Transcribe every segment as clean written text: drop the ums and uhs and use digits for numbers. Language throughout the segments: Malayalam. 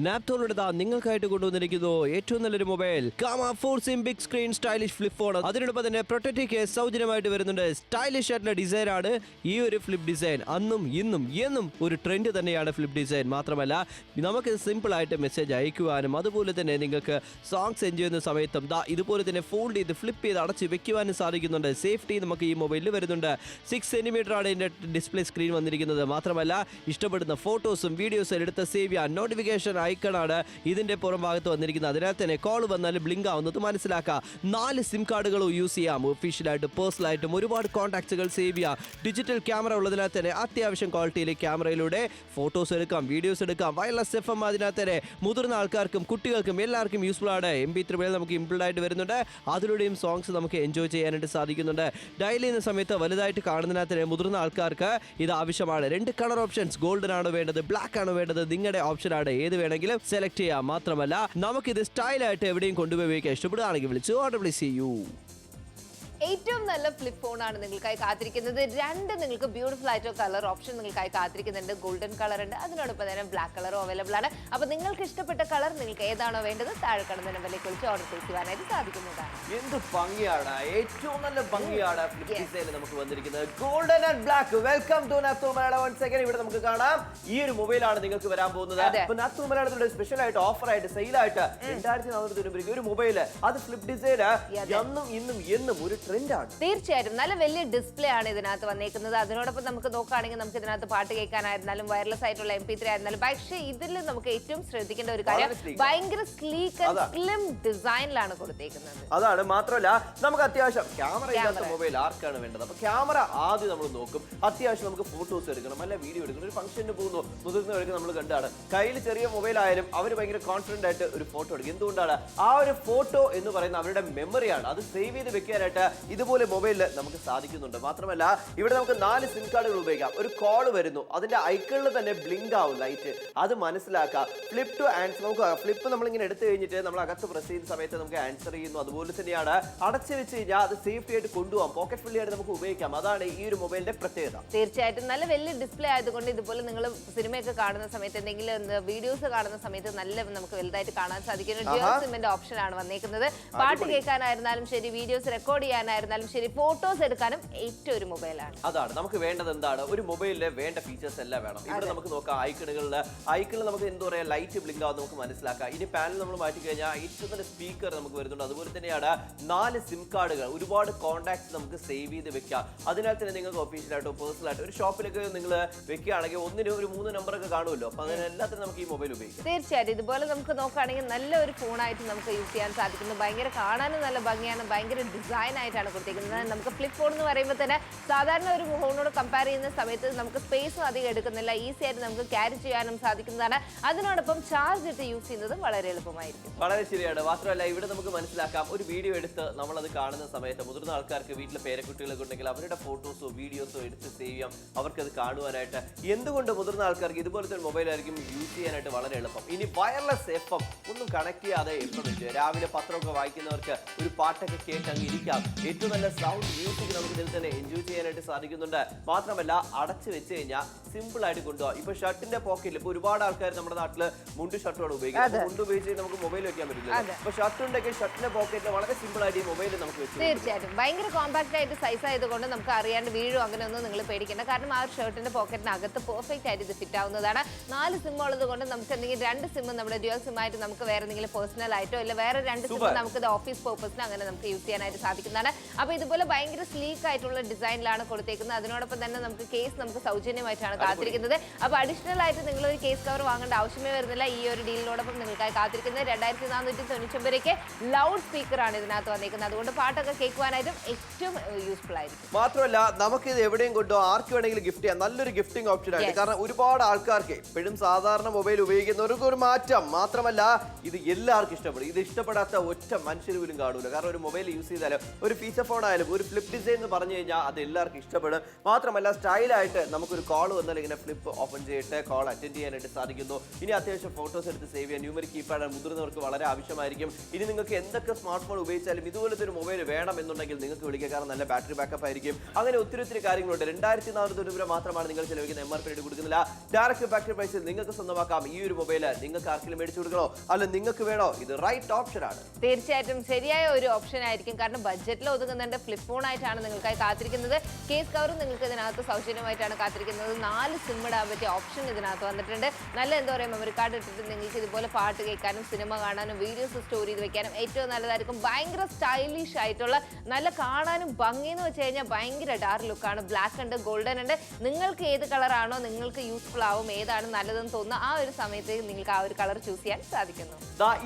നാപ്തോളുടെ നിങ്ങൾക്കായിട്ട് കൊണ്ടുവന്നിരിക്കുന്നു ഏറ്റവും നല്ലൊരു മൊബൈൽ ഗാമ 4 SIM big screen stylish flip phone. അതിനോടൊപ്പം തന്നെ പ്രൊട്ടക്റ്റീവ് കേസ് സൗജന്യമായിട്ട് വരുന്നുണ്ട്. സ്റ്റൈലിഷ് ആയിട്ടുള്ള ഡിസൈൻ ആണ് ഈ ഒരു ഫ്ലിപ്പ് ഡിസൈൻ. അന്നും ഇന്നും എന്നും ഒരു ട്രെൻഡ് തന്നെയാണ് ഫ്ലിപ്പ് ഡിസൈൻ. മാത്രമല്ല നമുക്ക് സിമ്പിൾ ആയിട്ട് മെസ്സേജ് അയക്കുവാനും അതുപോലെ തന്നെ നിങ്ങൾക്ക് സോങ്സ് എൻജോയ് ചെയ്യുന്ന സമയത്തും ഇതുപോലെ തന്നെ ഫോൾഡ് ചെയ്ത് ഫ്ലിപ്പ് ചെയ്ത് അടച്ച് വെക്കുവാനും സാധിക്കുന്നുണ്ട്. സേഫ്റ്റി നമുക്ക് ഈ മൊബൈലിൽ വരുന്നുണ്ട്. 6 സെന്റിമീറ്റർ ആണ് ഇതിന്റെ ഡിസ്പ്ലേ സ്ക്രീൻ വന്നിരിക്കുന്നത്. മാത്രമല്ല ഇഷ്ടപ്പെടുന്ന ഫോട്ടോസും വീഡിയോസും എടുത്ത് സേവ് ചെയ്യാൻ നോട്ടിഫിക്കേഷൻ ഐക്കണാണ് ഇതിന്റെ പുറം ഭാഗത്ത് വന്നിരിക്കുന്നത്. അതിനാൽ തന്നെ കോൾ വന്നാൽ ബ്ലിങ്ക് ആവുന്നത് മനസ്സിലാക്കാം. 4 സിം കാർഡുകളും യൂസ് ചെയ്യാം. ഒഫീഷ്യലായിട്ടും പേഴ്സണലായിട്ടും ഒരുപാട് കോൺടാക്ട്സുകൾ സേവ് ചെയ്യാം. ഡിജിറ്റൽ ക്യാമറ ഉള്ളതിനാൽ തന്നെ അത്യാവശ്യം ക്വാളിറ്റിയിലെ ക്യാമറയിലൂടെ ഫോട്ടോസ് എടുക്കാം, വീഡിയോസ് എടുക്കാം. വയർലെസ് FM അതിനകത്ത് തന്നെ മുതിർന്ന ആൾക്കാർക്കും കുട്ടികൾക്കും എല്ലാവർക്കും യൂസ്ഫുൾ ആണ്. MP3 നമുക്ക് ഇംപ്ലിഡ് ആയിട്ട് വരുന്നുണ്ട്. അതിലൂടെയും സോങ്സ് നമുക്ക് എൻജോയ് ചെയ്യാനായിട്ട് സാധിക്കുന്നുണ്ട്. ഡയൽ ചെയ്യുന്ന സമയത്ത് വലുതായിട്ട് കാണുന്നതിനകത്ത് തന്നെ മുതിർന്ന ആൾക്കാർക്ക് ഇത് ആവശ്യമാണ്. 2 കളർ ഓപ്ഷൻസ്, ഗോൾഡൻ ആണ് വേണ്ടത്, ബ്ലാക്ക് ആണ് വേണ്ടത്, നിങ്ങളുടെ ഓപ്ഷനാണ്. ഏത് വേണമെങ്കിലും സെലക്ട് ചെയ്യാം. മാത്രമല്ല നമുക്കിത് സ്റ്റൈലായിട്ട് എവിടെയും കൊണ്ടുപോയി ഉപയോഗിക്കാൻ ഇഷ്ടപ്പെടുകയാണെങ്കിൽ വിളിച്ച് ഓർഡർ പ്ലേസ് ചെയ്യൂ. ഏറ്റവും നല്ല ഫ്ലിപ്പ് ഫോൺ ആണ് നിങ്ങൾക്കായി കാത്തിരിക്കുന്നത്. 2 നിങ്ങൾക്ക് ബ്യൂട്ടിഫുൾ ആയിട്ട് കളർ ഓപ്ഷൻ നിങ്ങൾക്കായി കാത്തിരിക്കുന്നുണ്ട്. ഗോൾഡൻ കളർ ഉണ്ട്, അതിനോടൊപ്പം തന്നെ ബ്ലാക്ക് കളറും അവൈലബിൾ ആണ്. അപ്പോൾ നിങ്ങൾക്ക് ഇഷ്ടപ്പെട്ട കളർ നിങ്ങൾക്ക് ഏതാണോ വേണ്ടത് താഴെ കാണുന്ന നമ്പറിലേക്ക് വിളിച്ച് ഓർഡർ ചെയ്യാനായിട്ട് സാധിക്കുന്നതാണ്. എന്ത് ഭംഗിയാണ്, ഏറ്റവും നല്ല ഭംഗിയാണ് ഫ്ലിപ്പ് ഡിസൈനിൽ നമുക്ക് വന്നിരിക്കുന്നത്. Golden and black. Welcome to Naaptol Malayalam. Once again ഇവിടെ നമുക്ക് കാണാം ഈ ഒരു മൊബൈലാണ് നിങ്ങൾക്ക് വരാൻ പോകുന്നത്. അപ്പോൾ നാപ്തോൾ മലയാളത്തിന്റെ സ്പെഷ്യൽ ആയിട്ട് ഓഫർ ആയിട്ട് സെയിൽ ആയിട്ട് 2400 രൂപയ്ക്ക് ഒരു മൊബൈൽ, അത് ഫ്ലിപ്പ് ഡിസൈൻ എന്നും ഇന്നും എന്നും ഒരു തീർച്ചയായിട്ടും നല്ല വലിയ ഡിസ്പ്ലേ ആണ് ഇതിനകത്ത് വന്നേക്കുന്നത്. അതിനോടൊപ്പം നമുക്ക് നോക്കുകയാണെങ്കിൽ നമുക്ക് ഇതിനകത്ത് പാട്ട് കേൾക്കാനായിരുന്നാലും വയർലെസ് ആയിട്ടുള്ള MP3 ആയിരുന്നാലും, പക്ഷേ ഇതിൽ നമുക്ക് ഏറ്റവും ശ്രദ്ധിക്കേണ്ട ഒരു കാര്യം ഭയങ്കര സ്ലീക്ക് ആൻഡ് സ്ലിം ഡിസൈനിലാണ് കൊടുത്തേക്കുന്നത്. അതാണ്. മാത്രമല്ല നമുക്ക് അത്യാവശ്യം ക്യാമറ ഇല്ലാത്ത മൊബൈൽ ആർക്കാണ് വേണ്ടത്? അപ്പൊ ക്യാമറ ആദ്യം നമ്മൾ നോക്കും. അത്യാവശ്യം നമുക്ക് ഫോട്ടോസ് എടുക്കണം, അല്ല വീഡിയോ എടുക്കണം, ഒരു ഫംഗ്ഷന് പോകുന്നു, മുതിർന്നവർക്ക് നമ്മൾ കണ്ടാണ് കയ്യിൽ ചെറിയ മൊബൈൽ ആയാലും അവർ ഭയങ്കര കോൺഫിഡന്റ് ആയിട്ട് ഒരു ഫോട്ടോ എടുക്കും. എന്തുകൊണ്ടാണ്? ആ ഒരു ഫോട്ടോ എന്ന് പറയുന്ന അവരുടെ മെമ്മറിയാണ്. അത് സേവ് ചെയ്ത് വെക്കാനായിട്ട് ഇതുപോലെ മൊബൈലിൽ നമുക്ക് സാധിക്കുന്നുണ്ട്. മാത്രമല്ല ഇവിടെ നമുക്ക് 4 സിം കാർഡുകൾ ഉപയോഗിക്കാം. ഒരു കോൾ വരുന്നു, അതിന്റെ ഐക്കണിൽ തന്നെ ബ്ലിങ്ക് ആവും ലൈറ്റ്, അത് മനസ്സിലാക്കാം. ഫ്ലിപ്പ് ടു ആൻസർ, നമുക്ക് ഫ്ലിപ്പ് നമ്മളിങ്ങനെ എടുത്തു കഴിഞ്ഞിട്ട് നമ്മൾ അകത്ത് പ്രസ് ചെയ്യുന്ന സമയത്ത് നമുക്ക് ആൻസർ ചെയ്യുന്നു. അതുപോലെ തന്നെയാണ് അടച്ചു വെച്ച് കഴിഞ്ഞാൽ അത് സേഫ്റ്റി ആയിട്ട് കൊണ്ടുപോകാം, പോക്കറ്റ് ഫ്രീ ആയിട്ട് നമുക്ക് ഉപയോഗിക്കാം. അതാണ് ഈ ഒരു മൊബൈലിന്റെ പ്രത്യേകത. തീർച്ചയായിട്ടും നല്ല വലിയ ഡിസ്പ്ലേ ആയതുകൊണ്ട് ഇതുപോലെ നിങ്ങൾ സിനിമയൊക്കെ കാണുന്ന സമയത്ത് എന്തെങ്കിലും വീഡിയോസ് കാണുന്ന സമയത്ത് നല്ല നമുക്ക് വലുതായിട്ട് കാണാൻ സാധിക്കുന്ന ഡ്യുവൽ സിമ്മിന്റെ ഓപ്ഷൻ ആണ് വന്നേക്കുന്നത്. പാട്ട് കേൾക്കാനായിരുന്നാലും ശരി, വീഡിയോസ് റെക്കോർഡ് ചെയ്യാനായിരുന്നാലും ശരി, ഫോട്ടോസ് എടുക്കാനും ഏറ്റവും ഒരു മൊബൈലാണ്. അതാണ് നമുക്ക് വേണ്ടത്. എന്താണ് ഒരു മൊബൈലില് വേണ്ട ഫീച്ചേഴ്സ് എല്ലാം വേണം. ഇവിടെ നമുക്ക് നോക്കാം ഐക്കണുകളിൽ നമുക്ക് എന്താ പറയാ ലൈറ്റ് ബ്ലിങ്ക് ആവും നമുക്ക് മനസ്സിലാക്കാം. ഇനി പാനൽ നമ്മൾ മാറ്റി കഴിഞ്ഞാൽ ഏറ്റവും നല്ല സ്പീക്കർ നമുക്ക് വരുന്നുണ്ട്. അതുപോലെ തന്നെയാണ് 4 സിം കാർഡുകൾ, ഒരുപാട് കോൺടാക്ട്സ് നമുക്ക് സേവ് ചെയ്ത് വെക്കാം. അതിനാൽ തന്നെ നിങ്ങൾക്ക് ഒഫീഷ്യലായിട്ടോ പേഴ്സണലായിട്ടോ ഒരു ഷോപ്പിലൊക്കെ നിങ്ങൾ വെക്കുകയാണെങ്കിൽ ഒന്നിന് ഒരു 3 നമ്പറൊക്കെ കാണുമല്ലോ. അപ്പൊ അതിനെല്ലാത്തിനും നമുക്ക് ഈ മൊബൈൽ ഉപയോഗിക്കാം. തീർച്ചയായിട്ടും ഇതുപോലെ നമുക്ക് നോക്കുകയാണെങ്കിൽ നല്ല ഒരു ഫോണായിട്ട് നമുക്ക് യൂസ് ചെയ്യാൻ സാധിക്കുന്നു. ഭയങ്കര കാണാനും നല്ല ഭംഗിയാണ്, ഭയങ്കര ഡിസൈൻ ആയിട്ടാണ് കൊടുത്തിരിക്കുന്നത്. നമുക്ക് ഫ്ലിപ്പ് ഫോൺ എന്ന് പറയുമ്പോൾ തന്നെ സാധാരണ ഒരു ഫോണിനോട് കമ്പയർ ചെയ്യുന്ന സമയത്ത് നമുക്ക് സ്പേസും അധികം എടുക്കുന്നില്ല, ഈസി ആയിട്ട് നമുക്ക് ക്യാരി ചെയ്യാനും സാധിക്കുന്നതാണ്. അതിനോടൊപ്പം ചാർജ് ഇട്ട് യൂസ് ചെയ്യുന്നത് വളരെ എളുപ്പമായിരിക്കും. വളരെ ശരിയാണ്. മാത്രമല്ല ഇവിടെ നമുക്ക് മനസ്സിലാക്കാം, ഒരു വീഡിയോ എടുത്ത് നമ്മളത് കാണുന്ന സമയത്ത് മുതിർന്ന ആൾക്കാർക്ക് വീട്ടിലെ പേരക്കുട്ടികളൊക്കെ ഉണ്ടെങ്കിൽ അവരുടെ ഫോട്ടോസോ വീഡിയോസോ എടുത്ത് സേവ് ചെയ്യാം, അവർക്കത് കാണുവാനായിട്ട്. എന്തുകൊണ്ട് മുതിർന്ന ആൾക്കാർക്ക് ഇതുപോലത്തെ ഒരു മൊബൈൽ ആയിരിക്കും യൂസ് ചെയ്യാനായിട്ട് വളരെ എളുപ്പം. ഇനി വയർലെസ് FM ഒന്നും കണക്ട് ചെയ്യാതെ എപ്പം വെച്ച് രാവിലെ പത്രമൊക്കെ വായിക്കുന്നവർക്ക് ഒരു പാട്ടൊക്കെ കേട്ടങ്ങ് ഇരിക്കാം. ഏറ്റവും നല്ല സൗണ്ട് മ്യൂസിക് നമുക്ക് ഇതിൽ തന്നെ എൻജോയ് ചെയ്യാനായിട്ട് സാധിക്കുന്നുണ്ട്. മാത്രമല്ല അടച്ചു വെച്ച് കഴിഞ്ഞാൽ സിമ്പിൾ ആയിട്ട് കൊണ്ടുപോകാം. ഇപ്പൊ ഷർട്ടിന്റെ പോക്കറ്റിൽ ഇപ്പൊ ഒരുപാട് ആൾക്കാർ നമ്മുടെ നാട്ടില് മുണ്ട് ഷർട്ടോട് ഉപയോഗിക്കാം. മുണ്ട് ഉപയോഗിച്ച് നമുക്ക് മൊബൈൽ വെക്കാൻ പറ്റില്ല. അപ്പൊ ഷർട്ട് ഉണ്ടെങ്കിൽ ഷർട്ടിന്റെ പോക്കറ്റിൽ വളരെ സിമ്പിൾ ആയിട്ട് ഈ മൊബൈൽ നമുക്ക് വെച്ച് തീർച്ചയായിട്ടും ഭയങ്കര കോമ്പാക്ട് ആയിട്ട് സൈസ് ആയതുകൊണ്ട് നമുക്ക് അറിയാണ്ട് വീഴും അങ്ങനെയൊന്നും നിങ്ങൾ പേടിക്കേണ്ട. കാരണം ആ ഷർട്ടിന്റെ പോക്കറ്റിനകത്ത് പെർഫെക്റ്റ് ആയിട്ട് ഇത് ഫിറ്റ് ആവുന്നതാണ്. 4 സിം ഉള്ളത് കൊണ്ട് നമുക്ക് എന്തെങ്കിലും 2 സിം നമ്മുടെ ഡ്യുവൽ സിം ആയിട്ട് നമുക്ക് വേറെ എന്തെങ്കിലും പേഴ്സണൽ ആയിട്ടോ ഇല്ല വേറെ 2 സിം നമുക്ക് ഇത് ഓഫീസ് പർപ്പസിന് അങ്ങനെ നമുക്ക് യൂസ് ചെയ്യാനായിട്ട് സാധിക്കുന്നതാണ്. അപ്പൊ ഇതുപോലെ ഭയങ്കര സ്ലീക്ക് ആയിട്ടുള്ള ഡിസൈനിലാണ് കൊടുത്തേക്കുന്നത്. അതിനോടൊപ്പം തന്നെ നമുക്ക് കേസ് നമുക്ക് സൗജന്യമായിട്ടാണ് കാത്തിരിക്കുന്നത്. അപ്പൊ അഡീഷണൽ ആയിട്ട് നിങ്ങൾ ഒരു കേസ് കവർ വാങ്ങേണ്ട ആവശ്യമേ വരുന്നില്ല. ഈ ഒരു ഡീലിനോടൊപ്പം നിങ്ങൾക്കായി കാത്തിരിക്കുന്നത് 2499 ലൗഡ് സ്പീക്കർ ആണ് ഇതിനകത്ത് വന്നിരിക്കുന്നത്. അതുകൊണ്ട് പാട്ടൊക്കെ കേൾക്കുവാനായിട്ടും ഏറ്റവും യൂസ്ഫുൾ ആയിരിക്കും. മാത്രമല്ല നമുക്ക് ഇത് എവിടെയും കൊണ്ടോ ആർക്ക് വേണമെങ്കിലും ഗിഫ്റ്റ് ചെയ്യാം. നല്ലൊരു ഗിഫ്റ്റിംഗ് ഓപ്ഷൻ ആണ്. കാരണം ഒരുപാട് ആൾക്കാർക്ക് ഇപ്പോഴും സാധാരണ മൊബൈൽ ഉപയോഗിക്കുന്നവർക്ക് ഒരു മാറ്റം. മാത്രമല്ല ഇത് എല്ലാവർക്കും ഇഷ്ടപ്പെടും. ഇത് ഇഷ്ടപ്പെടാത്ത ഒറ്റ മനുഷ്യർ പോലും കാണൂല. കാരണം ഒരു മൊബൈൽ യൂസ് ചെയ്താലും ഒരു ഫീച്ചർ ഫോൺ ആയാലും ഒരു ഫ്ലിപ്പ് ഡിസൈൻ എന്ന് പറഞ്ഞു കഴിഞ്ഞാൽ അത് എല്ലാവർക്കും ഇഷ്ടപ്പെടും. മാത്രമല്ല സ്റ്റൈലായിട്ട് നമുക്കൊരു കോൾ വന്നാൽ ഇങ്ങനെ ഫ്ലിപ്പ് ഓപ്പൺ ചെയ്തിട്ട് കോൾ അറ്റൻഡ് ചെയ്യാനായിട്ട് സാധിക്കുന്നു. ഇനി അത്യാവശ്യം ഫോട്ടോസ് എടുത്ത് സേവ് ചെയ്യാൻ ന്യൂമറിക് കീപാഡ് മുതിർന്നവർക്ക് വളരെ ആവശ്യമായിരിക്കും. ഇനി നിങ്ങൾക്ക് എന്തൊക്കെ സ്മാർട്ട് ഫോൺ ഉപയോഗിച്ചാലും ഇതുപോലത്തെ ഒരു മൊബൈൽ വേണം എന്നുണ്ടെങ്കിൽ നിങ്ങൾക്ക് വിളിക്കുക, കാരണം നല്ല ബാറ്ററി ബാക്കപ്പ് ആയിരിക്കും. അങ്ങനെ ഒത്തിരി കാര്യങ്ങളുണ്ട്. 2400 രൂപ മാത്രമാണ് നിങ്ങൾ ചെലവഴിക്കുന്ന MRP കൊടുക്കുന്നില്ല. ഡയറക്റ്റ് ഫാക്ടറി പ്രൈസിൽ നിങ്ങൾക്ക് സ്വന്തമാക്കാം ഈ ഒരു മൊബൈൽ. നിങ്ങൾക്ക് ആർക്കെങ്കിലും മേടിച്ചു കൊടുക്കണോ അല്ല നിങ്ങൾക്ക് വേണോ, ഇത് റൈറ്റ് ഓപ്ഷൻ ആണ്. തീർച്ചയായിട്ടും ശരിയായ ഒരു ഓപ്ഷൻ ആയിരിക്കും. കാരണം ബഡ്ജറ്റിൽ ഒതുങ്ങുന്നുണ്ട്. ഫ്ലിപ്പ് ഫോൺ ആയിട്ടാണ് നിങ്ങൾക്കായി കാത്തിരിക്കുന്നത്. കേസ് കവറും നിങ്ങൾക്ക് ഇതിനകത്ത് സൗജന്യമായിട്ടാണ് കാത്തിരിക്കുന്നത്. 4 സിം ഇടാൻ പറ്റിയ ഓപ്ഷൻ ഇതിനകത്ത് വന്നിട്ടുണ്ട്. നല്ല എന്താ പറയുക, മെമ്മറി കാർഡ് ഇട്ടിട്ട് നിങ്ങൾക്ക് ഇതുപോലെ പാട്ട് കേൾക്കാനും സിനിമ കാണാനും വീഡിയോസ് സ്റ്റോർ ചെയ്ത് വെക്കാനും ഏറ്റവും നല്ലതായിരിക്കും. ഭയങ്കര സ്റ്റൈലിഷ് ആയിട്ടുള്ള നല്ല കാണാനും ഭംഗിയെന്ന് വെച്ച് കഴിഞ്ഞാൽ ഭയങ്കര ഡാർക്ക് ലുക്കാണ്. ബ്ലാക്ക് ഉണ്ട്, ഗോൾഡൻ ഉണ്ട്. നിങ്ങൾക്ക് ഏത് കളറാണോ നിങ്ങൾക്ക് യൂസ്ഫുൾ ആവും, ഏതാണ് നല്ലതെന്ന് തോന്നുന്ന ആ ഒരു സമയത്ത് നിങ്ങൾക്ക് ആ ഒരു കളർ ചൂസ് ചെയ്യാൻ സാധിക്കുന്നു.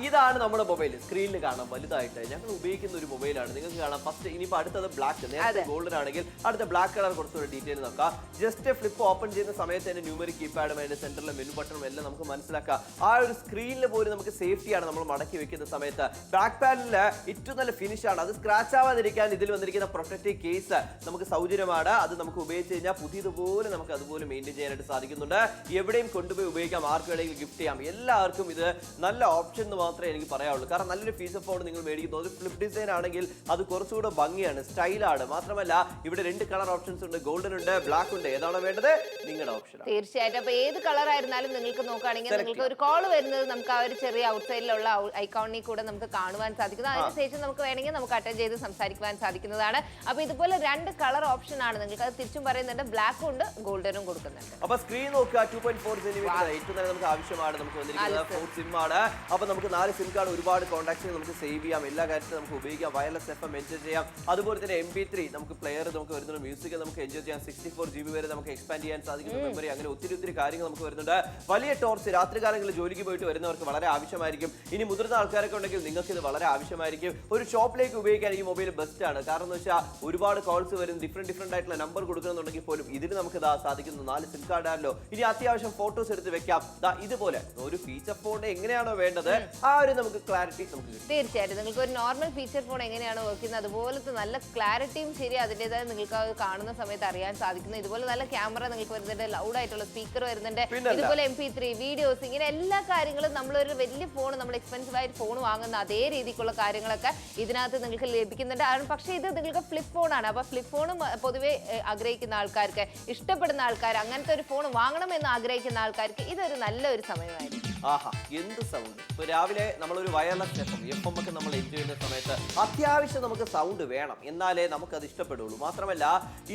ഇതാണ് നമ്മുടെ മൊബൈൽ. സ്ക്രീനിൽ കാണാം വലുതായിട്ട് ഞങ്ങൾ ഉപയോഗിക്കുന്ന ഒരു മൊബൈലാണ്. നിങ്ങൾക്ക് കാണാം ഫസ്റ്റ് ഇനിയിപ്പോൾ അടുത്തത് ബ്ലാക്ക്, നേരത്തെ ഗോൾഡൻ ആണെങ്കിൽ അടുത്ത ബ്ലാക്ക് കളർ കുറച്ചുകൂടി ഡീറ്റെയിൽ നോക്കാം. ജസ്റ്റ് ഫ്ലിപ്പ് ഓപ്പൺ ചെയ്യുന്ന സമയത്ത് തന്നെ ന്യൂമറിക് കീപാഡും അതിന്റെ സെന്ററിലെ മെനു ബട്ടണും എല്ലാം നമുക്ക് മനസ്സിലാക്കാം. ആ ഒരു സ്ക്രീനിൽ പോലും നമുക്ക് സേഫ്റ്റിയാണ് നമ്മൾ മടക്കി വെക്കുന്ന സമയത്ത്. ബാക്ക് പാനലിൽ ഏറ്റവും നല്ല ഫിനിഷ് ആണ്. അത് സ്ക്രാച്ച് ആവാതിരിക്കാൻ ഇതിൽ വന്നിരിക്കുന്ന പ്രൊട്ടക്റ്റീവ് കേസ് നമുക്ക് സൗജന്യമാണ്. അത് നമുക്ക് ഉപയോഗിച്ച് കഴിഞ്ഞാൽ പുതിയതുപോലെ നമുക്ക് അതുപോലെ മെയിൻറ്റെയിൻ ചെയ്യാനായിട്ട് സാധിക്കുന്നുണ്ട്. എവിടെയും കൊണ്ടുപോയി ഉപയോഗിക്കാം, ആർക്ക് വേണമെങ്കിലും ഗിഫ്റ്റ് ചെയ്യാം. എല്ലാവർക്കും ഇത് നല്ല ഓപ്ഷൻ എന്ന് മാത്രമേ എനിക്ക് പറയാവുള്ളൂ. കാരണം നല്ലൊരു ഫീച്ചർ ഫോൺ നിങ്ങൾ മേടിക്കുന്നു, ഒരു ഫ്ലിപ്പ് ഡിസൈൻ ആണെങ്കിൽ അത് കുറച്ചുകൂടെ ഭംഗിയാണ്, സ്റ്റൈലാണ്. മാത്രമല്ല ഇവിടെ 2 കളർ ഓപ്ഷൻസ് ഉണ്ട്, ഗോൾഡൻ ഉണ്ട്, ബ്ലാക്ക് ഉണ്ട്. ഏതാണോ വേണ്ടത് നിങ്ങളുടെ ഓപ്ഷൻ. തീർച്ചയായിട്ടും. അപ്പൊ ഏത് കളർ ആയിരുന്നാലും നിങ്ങൾക്ക് നോക്കുകയാണെങ്കിൽ നിങ്ങൾക്ക് ഒരു കോൾ വരുന്നത് നമുക്ക് ആ ഒരു ചെറിയ ഔട്ട്സൈഡിലുള്ള ഐക്കോണിൽ കൂടെ നമുക്ക് കാണുവാൻ സാധിക്കുന്നു. അതിനുശേഷം നമുക്ക് വേണമെങ്കിൽ നമുക്ക് അറ്റൻഡ് ചെയ്ത് സംസാരിക്കുവാൻ സാധിക്കുന്നതാണ്. അപ്പൊ ഇതുപോലെ 2 കളർ ഓപ്ഷൻ ആണ്. നിങ്ങൾക്ക് അത് തിരിച്ചും പറയുന്നുണ്ട്, ബ്ലാക്കും ഉണ്ട്, ഗോൾഡനും കൊടുക്കുന്നുണ്ട്. അപ്പൊ സ്ക്രീൻ നോക്കുക, 2.4 സെന്റിമീറ്റർ ഏറ്റവും നല്ല നമുക്ക് ആവശ്യമാണ്. നമുക്ക് വന്നിരിക്കുന്നത് 4 സിം ആണ്. അപ്പൊ നമുക്ക് 4 സിം കാർഡ്, ഒരുപാട് കോൺടാക്ട്സ് നമുക്ക് സേവ് ചെയ്യാം, എല്ലാ കാര്യത്തിലും നമുക്ക് ഉപയോഗിക്കാം. വയർലെസ് FM എൻജോയ് ചെയ്യാം. അതുപോലെ തന്നെ MP3 നമുക്ക് പ്ലെയർ നമുക്ക് വരുന്നുണ്ട്, മ്യൂസിക് നമുക്ക് എൻജോയ് ചെയ്യാം. 64 GB വരെ നമുക്ക് എക്സ്പാൻഡ് ചെയ്യാൻ സാധിക്കുന്ന മെമ്മറി. അങ്ങനെ ഒത്തിരി കാര്യങ്ങൾ നമുക്ക് വരുന്നുണ്ട്. വലിയ ടോർച്ച് രാത്രികാലങ്ങളിൽ ജോലിക്ക് പോയിട്ട് വരുന്നവർക്ക് വളരെ ആവശ്യമായിരിക്കും. ഇനി മുതിർന്ന ആൾക്കാരൊക്കെ ഉണ്ടെങ്കിൽ നിങ്ങൾക്ക് ഇത് വളരെ ആവശ്യമായിരിക്കും. ഒരു ഷോപ്പിലേക്ക് ഉപയോഗിക്കാൻ ഈ മൊബൈൽ ബെസ്റ്റ് ആണ്. കാരണം എന്ന് വെച്ചാൽ ഒരുപാട് കോൾസ് വരും, ഡിഫറെന്റ് ആയിട്ടുള്ള നമ്പർ കൊടുക്കണമെന്നുണ്ടെങ്കിൽ പോലും ഇതിന് നമുക്ക് സാധിക്കുന്നു. 4 സിം കാർഡ് ആണല്ലോ. ഇനി അത്യാവശ്യം ഫോട്ടോസ് എടുത്ത് വെക്കാം. ഇതുപോലെ ഒരു ഫീച്ചർ ഫോൺ എങ്ങനെയാണോ വേണ്ടത് ആ ഒരു നമുക്ക് ക്ലാരിറ്റി നമുക്ക് കിട്ടും. തീർച്ചയായിട്ടും നിങ്ങൾക്ക് ഒരു നോർമൽ ഫീച്ചർ ഫോൺ എങ്ങനെയാണോ വർക്ക് ചെയ്യുന്നത് അതുപോലത്തെ നല്ല ക്ലാരിറ്റിയും ശരി അതിൻ്റെതായ നിങ്ങൾക്ക് കാണുന്ന സമയത്ത് അറിയാൻ സാധിക്കുന്നു. ഇതുപോലെ നല്ല ക്യാമറ നിങ്ങൾക്ക് വരുന്നുണ്ട്, ലൗഡ് ആയിട്ടുള്ള സ്പീക്കർ വരുന്നുണ്ട്, ഇതുപോലെ MP3 വീഡിയോസ്, ഇങ്ങനെ എല്ലാ കാര്യങ്ങളും നമ്മളൊരു വലിയ ഫോൺ, നമ്മൾ എക്സ്പെൻസീവ് ആയിട്ട് ഫോൺ വാങ്ങുന്ന അതേ രീതിക്കുള്ള കാര്യങ്ങളൊക്കെ ഇതിനകത്ത് നിങ്ങൾക്ക് ലഭിക്കുന്നുണ്ട്. പക്ഷേ ഇത് നിങ്ങൾക്ക് ഫ്ലിപ്പ് ഫോൺ ആണ്. അപ്പൊ ഫ്ലിപ്പ് ഫോൺ പൊതുവെ ആഗ്രഹിക്കുന്ന ആൾക്കാർക്ക്, ഇഷ്ടപ്പെടുന്ന ആൾക്കാർ, അങ്ങനത്തെ ഒരു ഫോൺ വാങ്ങണമെന്ന് ആഗ്രഹിക്കുന്ന ആൾക്കാർക്ക് ഇതൊരു നല്ലൊരു സമയമായിരിക്കും. ആഹാ, എന്ത് സൗണ്ട്! ഇപ്പൊ രാവിലെ നമ്മളൊരു വയർലെസ് FM ഒക്കെ നമ്മൾ എൻജോയ് ചെയ്യുന്ന സമയത്ത് അത്യാവശ്യം നമുക്ക് സൗണ്ട് വേണം, എന്നാലേ നമുക്ക് അത് ഇഷ്ടപ്പെടുള്ളൂ. മാത്രമല്ല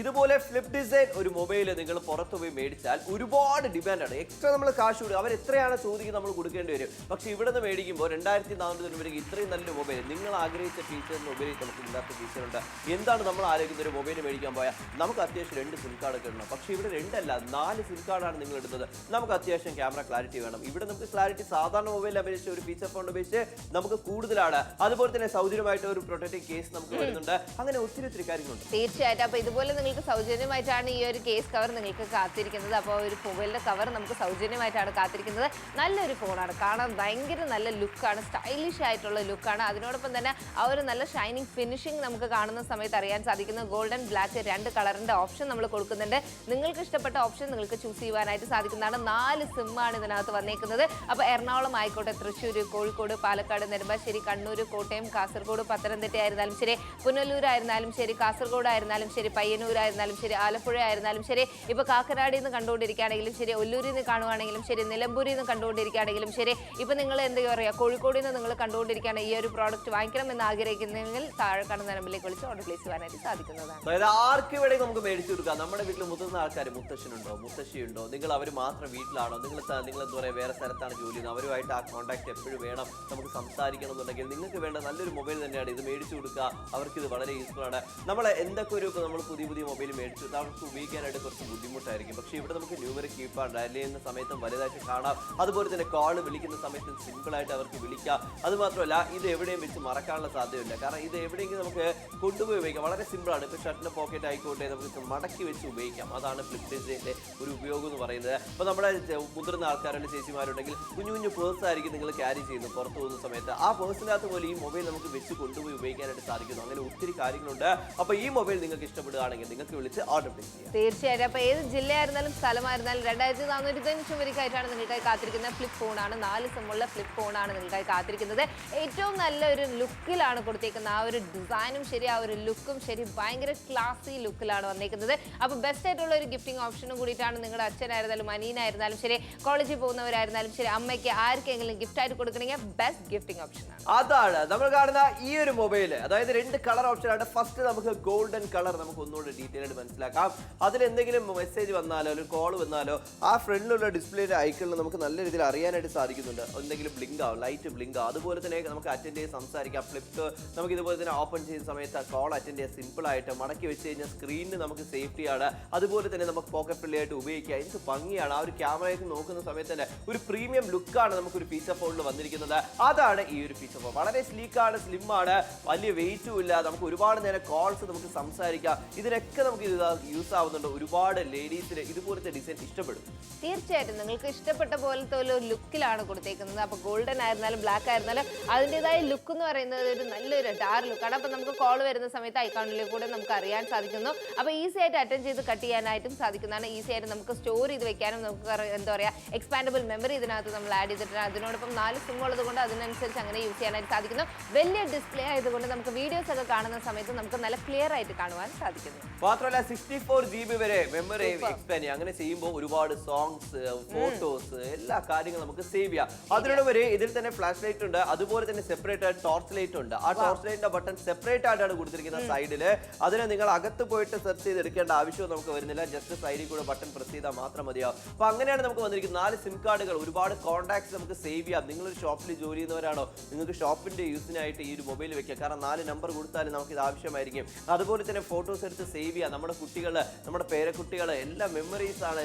ഇതുപോലെ ഫ്ലിപ്പ് ഡിസൈൻ ഒരു മൊബൈൽ നിങ്ങൾ പുറത്തു പോയി മേടിച്ചാൽ ഒരുപാട് ഡിമാൻഡാണ്. എക്സ്ട്രാ നമ്മൾ കാശ് കൊടുക്കും, അവർ എത്രയാണ് ചോദിക്കുന്നത് നമ്മൾ കൊടുക്കേണ്ടി വരും. പക്ഷേ ഇവിടെ നിന്ന് മേടിക്കുമ്പോൾ 2400 രൂപയ്ക്ക് ഇത്രയും നല്ലൊരു മൊബൈൽ, നിങ്ങൾ ആഗ്രഹിച്ച ഫീച്ചറിന് ഉപരി നമുക്ക് ഇല്ലാത്ത ഫീച്ചറുണ്ട്. എന്താണ് നമ്മൾ ആലോചിക്കുന്ന ഒരു മൊബൈൽ മേടിക്കാൻ പോയാൽ നമുക്ക് അത്യാവശ്യം 2 സിം കാർഡ് ഒക്കെ ഇടണം. പക്ഷേ ഇവിടെ 2 അല്ല 4 സിം കാർഡാണ് നിങ്ങൾ ഇടുന്നത്. നമുക്ക് അത്യാവശ്യം ക്യാമറ ക്ലാരിറ്റി വേണം. ഇവിടെ നമുക്ക് ക്ലാരിറ്റി സാധാരണ മൊബൈലിൽ അപേക്ഷിച്ച് ഒരു ഫീച്ചർ ഫോൺ അപേക്ഷിച്ച് നമുക്ക് കൂടുതലാണ്. അതുപോലെ തന്നെ സൗജന്യമായിട്ട് ഒരു പ്രൊട്ടക്റ്റീവ് കേസ് നമുക്ക് വരുന്നുണ്ട്. അങ്ങനെ ഒത്തിരി കാര്യങ്ങളുണ്ട്. തീർച്ചയായിട്ടും. അപ്പൊ ഇതുപോലെ നിങ്ങൾക്ക് സൗജന്യമായിട്ടാണ് ഈ ഒരു കേസ് കവർ നിങ്ങൾക്ക് കാത്തിരിക്കുന്നത്. അപ്പോൾ ഒരു മൊബൈലിന്റെ കവർ നമുക്ക് സൗജന്യമായിട്ടാണ് കാത്തിരിക്കുന്നത്. നല്ലൊരു ഫോണാണ്, കാണാൻ ഭയങ്കര നല്ല ലുക്കാണ്, സ്റ്റൈലിഷ് ആയിട്ടുള്ള ലുക്കാണ്. അതിനോടൊപ്പം തന്നെ ആ ഒരു നല്ല ഷൈനിങ് ഫിനിഷിംഗ് നമുക്ക് കാണുന്ന സമയത്ത് അറിയാൻ സാധിക്കുന്നു. ഗോൾഡൻ, ബ്ലാക്ക് 2 കളറിന്റെ ഓപ്ഷൻ നമ്മൾ കൊടുക്കുന്നുണ്ട്. നിങ്ങൾക്ക് ഇഷ്ടപ്പെട്ട ഓപ്ഷൻ നിങ്ങൾക്ക് ചൂസ് ചെയ്യുവാനായിട്ട് സാധിക്കുന്നതാണ്. 4 സിം ആണ് ഇതിനകത്ത് വന്നേക്കുന്നത്. അപ്പൊ എറണാകുളം ആയിക്കോട്ടെ, തൃശ്ശൂർ, കോഴിക്കോട്, പാലക്കാട്, നെടുമ്പാശ്ശേരി, കണ്ണൂർ, കോട്ടയം, കാസർഗോഡ്, പത്തനംതിട്ട ആയിരുന്നാലും ശരി, പുനലൂർ ആയിരുന്നാലും ശരി, കാസർഗോഡ് ആയിരുന്നാലും ശരി, പയ്യന്നൂർ ആയിരുന്നാലും ശരി, ആലപ്പുഴ ആയിരുന്നാലും ശരി, ഇപ്പൊ കാക്കനാടിൽ നിന്ന് കണ്ടുകൊണ്ടിരിക്കുകയാണെങ്കിലും ശരി, ഒല്ലൂരിൽ നിന്ന് കാണുവാണെങ്കിലും ശരി, നിലമ്പൂരിൽ നിന്ന് കണ്ടുകൊണ്ടിരിക്കുകയാണെങ്കിലും ശരി, ഇപ്പൊ നിങ്ങൾ എന്താ പറയുക, കോഴിക്കോടിൽ നിന്ന് നിങ്ങൾ കണ്ടുകൊണ്ടിരിക്കുകയാണെങ്കിൽ ഈ ഒരു പ്രോഡക്റ്റ് വാങ്ങിക്കണം എന്ന് ആഗ്രഹിക്കുന്നെങ്കിൽ താഴെ കാണുന്ന നമ്പറിലേക്ക് വിളിച്ച് ഓർഡർ പ്ലേസ് ചെയ്യാനായിട്ട് സാധിക്കുന്നതാണ്. അതായത് ആർക്ക് വേണമെങ്കിൽ നമുക്ക് മേടിച്ചു കൊടുക്കാം. നമ്മുടെ വീട്ടിൽ മുതിർന്ന ആൾക്കാർ, മുത്തശ്ശനുണ്ടോ, മുത്തശ്ശിയുണ്ടോ, നിങ്ങൾ അവർ മാത്രം വീട്ടിലാണോ, നിങ്ങൾ എന്താ പറയുക വേറെ സ്ഥലത്താണ് ജോലി ചെയ്യുന്നത്, അവരുമായിട്ട് ആ കോൺടാക്ട് എപ്പോഴും വേണം, നമുക്ക് സംസാരിക്കണം എന്നുണ്ടെങ്കിൽ നിങ്ങൾക്ക് വേണ്ട നല്ലൊരു മൊബൈൽ തന്നെയാണ് ഇത്. മേടിച്ചു കൊടുക്കുക, അവർക്ക് ഇത് വളരെ യൂസ്ഫുൾ ആണ്. നമ്മൾ എന്തൊക്കെ ഒരു നമ്മൾ പുതിയ മൊബൈൽ മേടിച്ചു അവർക്ക് ഉപയോഗിക്കാനായിട്ട് കുറച്ച് ബുദ്ധിമുട്ടായിരിക്കും. പക്ഷേ ഇവിടെ നമുക്ക് ന്യൂമറിക് കീപാഡ് ഡയൽ ചെയ്യുന്ന സമയത്തും വലുതായിട്ട് കാണാം. അതുപോലെ തന്നെ കോൾ വിളിക്കുന്ന സമയത്തും സിമ്പിളായിട്ട് അവർക്ക് വിളിക്കാം. അതുമാത്രമല്ല ഇത് എവിടെയും വെച്ച് മറക്കാനുള്ള സാധ്യതയില്ല. കാരണം ഇത് എവിടെയെങ്കിലും നമുക്ക് കൊണ്ടുപോയി ഉപയോഗിക്കാം. വളരെ സിമ്പിളാണ്. ഇപ്പോൾ ഷർട്ടിൻ്റെ പോക്കറ്റ് ആയിക്കോട്ടെ, നമുക്ക് മടക്കി വെച്ച് ഉപയോഗിക്കാം. അതാണ് ഫ്ലിപ്പ് ഡിസൈൻ്റെ ഒരു ഉപയോഗം എന്ന് പറയുന്നത്. അപ്പോൾ നമ്മുടെ മുതിർന്ന ആൾക്കാരുടെ ചേച്ചിമാരുണ്ടെങ്കിൽ കുഞ്ഞു പേഴ്സ് ആയിരിക്കും നിങ്ങൾ ക്യാരി ചെയ്യുന്നത് പുറത്തു പോകുന്ന സമയത്ത്. ആ പേഴ്സിനകത്ത് പോലെ ഈ മൊബൈൽ നമുക്ക് വെച്ച് കൊണ്ടുപോയി ഉപയോഗിക്കാനായിട്ട് സാധിക്കുന്നു. അങ്ങനെ ഒത്തിരി കാര്യങ്ങളുണ്ട്. അപ്പൊ ഈ മൊബൈൽ നിങ്ങൾക്ക് ഇഷ്ടപ്പെടുകയാണെങ്കിൽ നിങ്ങൾക്ക് വിളിച്ച് ഓർഡർ പ്ലേസ് ചെയ്യാം. തീർച്ചയായിട്ടും. അപ്പൊ ഏത് ജില്ലയായിരുന്നാലും സ്ഥലമായിരുന്നാലും 2495 രൂപയ്ക്കായിട്ടാണ് നിങ്ങൾക്കായി കാത്തിരിക്കുന്ന ഫ്ലിപ്പ് ഫോണാണ്. 4 സിമ്മുള്ള ഫ്ലിപ്പ് ഫോണാണ് നിങ്ങൾക്കായി കാത്തിരിക്കുന്നത്. ഏറ്റവും നല്ലൊരു ലുക്കിലാണ് കൊടുത്തേക്കുന്നത്. ആ ഒരു ഡിസൈനും ശരി, ആ ഒരു ലുക്കും ശരി, ഭയങ്കര ക്ലാസി ലുക്കിലാണ് വന്നേക്കുന്നത്. അപ്പോൾ ബെസ്റ്റ് ആയിട്ടുള്ള ഒരു ഗിഫ്റ്റിംഗ് ഓപ്ഷനും കൂടിയിട്ടാണ് നിങ്ങളുടെ അച്ഛനായിരുന്നാലും അനിയനായിരുന്നാലും ശരി, കോളേജിൽ പോകുന്നവരായിരുന്നാലും ശരി, അമ്മയ്ക്ക് ആർക്കെങ്കിലും ഗിഫ്റ്റ് ആയിട്ട് കൊടുക്കണമെങ്കിൽ ബെസ്റ്റ് ഗിഫ്റ്റിംഗ് ഓപ്ഷനാണ്. അതാണ് നമ്മൾ കാണുന്ന ഈ ഒരു മൊബൈൽ. അതായത് 2 കളർ ഓപ്ഷൻ ആണ്. ഫസ്റ്റ് നമുക്ക് ഗോൾഡൻ കളർ നമുക്ക് ഒന്നുകൂടി ഡീറ്റെയിൽ ആയിട്ട് മനസ്സിലാക്കാം. അതിൽ എന്തെങ്കിലും മെസ്സേജ് വന്നാലോ ഒരു കോൾ വന്നാലോ ആ ഫ്രണ്ടിലുള്ള ഡിസ്പ്ലേയുടെ ഐക്കണിൽ നമുക്ക് നല്ല രീതിയിൽ അറിയാനായിട്ട് സാധിക്കുന്നുണ്ട്. എന്തെങ്കിലും ബ്ലിങ്ക് ആവും, ലൈറ്റ് ബ്ലിങ്ക് ആവും. അതുപോലെ തന്നെ നമുക്ക് അറ്റൻഡ് ചെയ്ത് സംസാരിക്കാം. ഫ്ലിപ്പ് നമുക്ക് ഇതുപോലെ തന്നെ ഓപ്പൺ ചെയ്യുന്ന സമയത്ത് കോൾ അറ്റൻഡ് ചെയ്യാൻ സിമ്പിൾ ആയിട്ട് മടക്കി വെച്ച് കഴിഞ്ഞാൽ സ്ക്രീനിന് നമുക്ക് സേഫ്റ്റിയാണ്. അതുപോലെ തന്നെ നമുക്ക് പോക്കറ്റ് ഫ്രണ്ട്ലി ആയിട്ട് ഉപയോഗിക്കാം. എന്ത് ഭംഗിയാണ്. ആ ഒരു ക്യാമറയൊക്കെ നോക്കുന്ന സമയത്ത് തന്നെ ഒരു പ്രീമിയം ലുക്കാണ് നമുക്ക് ഒരു ഫീച്ചർ ഫോണിൽ വന്നിരിക്കുന്നത്. അതാണ് ഈ ഒരു ഫീച്ചർ ഫോൺ. വളരെ സ്ലീക്കാണ്, സ്ലിം ആണ്, വലിയ വെയിറ്റും ഇല്ല. നമുക്ക് ഒരുപാട് നേരം കോൾസ് നമുക്ക് സംസാരിക്കാം. ഇതിനൊക്കെ നമുക്ക് ഇത് യൂസ് ആവുന്നുണ്ട്. ഒരുപാട് ലേഡീസിന് ഇതുപോലത്തെ ഡിസൈൻ ഇഷ്ടപ്പെടും. തീർച്ചയായിട്ടും നിങ്ങൾക്ക് ഇഷ്ടപ്പെട്ട പോലത്തെ ഒരു ലുക്കിലാണ് കൊടുത്തേക്കുന്നത്. അപ്പോൾ ഗോൾഡൻ ആയിരുന്നാലും ബ്ലാക്ക് ആയിരുന്നാലും അതിൻ്റെതായ ലുക്ക് എന്ന് പറയുന്നത് ഒരു നല്ലൊരു ഡാർക്ക് ലുക്കാണ്. അപ്പോൾ നമുക്ക് കോൾ വരുന്ന സമയത്ത് ഐക്കോണിലേക്ക് കൂടെ നമുക്ക് അറിയാൻ സാധിക്കുന്നു. അപ്പോൾ ഈസി ആയിട്ട് അറ്റൻഡ് ചെയ്ത് കട്ട് ചെയ്യാനായിട്ടും സാധിക്കുന്നതാണ്. ഈസി ആയിട്ട് നമുക്ക് സ്റ്റോർ ചെയ്ത് വെക്കാനും നമുക്ക് എന്താ പറയുക എക്സ്പാൻഡബിൾ മെമ്മറി ഇതിനകത്ത് നമ്മൾ ആഡ് ചെയ്തിട്ടുണ്ട്. അതിനോടൊപ്പം 4 സിം ഉള്ളത് കൊണ്ട് അതിനനുസരിച്ച് അങ്ങനെ യൂസ് ചെയ്യാനായിട്ട് സാധിക്കുന്നു. വലിയ ഡിസ്പ്ലേ ആയതുകൊണ്ട് നമുക്ക് വീഡിയോസ് ഒക്കെ കാണുന്ന സമയത്ത് നമുക്ക് നല്ല ക്ലിയർ ആയിട്ട് കാണുവാൻ സാധിക്കുന്നു. മാത്രമല്ല 64 GB വരെ മെമ്മറി എക്സ്പാൻഡ് ചെയ്യാം. അങ്ങനെ ചെയ്യുമ്പോൾ ഒരുപാട് സോങ്സ്, ഫോട്ടോസ്, എല്ലാ കാര്യങ്ങളും നമുക്ക് സേവ് ചെയ്യാം. അതിനുള്ളവരെ ഇതിൽ തന്നെ ഫ്ലാഷ് ലൈറ്റ് ഉണ്ട്. അതുപോലെ തന്നെ സെപ്പറേറ്റ് ടോർച്ച് ലൈറ്റ് ഉണ്ട്. ആ ടോർച്ച് ലൈറ്റിന്റെ ബട്ടൺ സെപ്പറേറ്റ് ആയിട്ടാണ് കൊടുത്തിരിക്കുന്നത് സൈഡില്. അതിനെ നിങ്ങൾ അകത്ത് പോയിട്ട് സെർച്ച് ചെയ്ത് എടുക്കേണ്ട ആവശ്യം നമുക്ക് വരുന്നില്ല. ജസ്റ്റ് സൈഡിൽ കൂടെ ബട്ടൺ പ്രസ് ചെയ്താൽ മാത്രം മതിയാവും. അപ്പൊ അങ്ങനെയാണ് നമുക്ക് വന്നിരിക്കുന്നത്. 4 സിം കാർഡുകൾ, ഒരുപാട് കോൺടാക്ട്സ് നമുക്ക് സേവ് ചെയ്യാം. നിങ്ങളൊരു ഷോപ്പിൽ ജോലി ചെയ്യുന്നവരാണോ, നിങ്ങൾക്ക് ഷോപ്പിന്റെ യൂസിനായിട്ട് ഈ ഒരു മൊബൈൽ വെക്കാം. കാരണം 4 നമ്പർ കൊടുത്താലും നമുക്ക് ഇത് ആവശ്യമായിരിക്കും. അതുപോലെ തന്നെ ഫോട്ടോസ് എടുത്ത് സേവ് ചെയ്യാം. നമ്മുടെ കുട്ടികൾ, നമ്മുടെ പേരക്കുട്ടികൾ, എല്ലാ മെമ്മറീസ് ആണ്,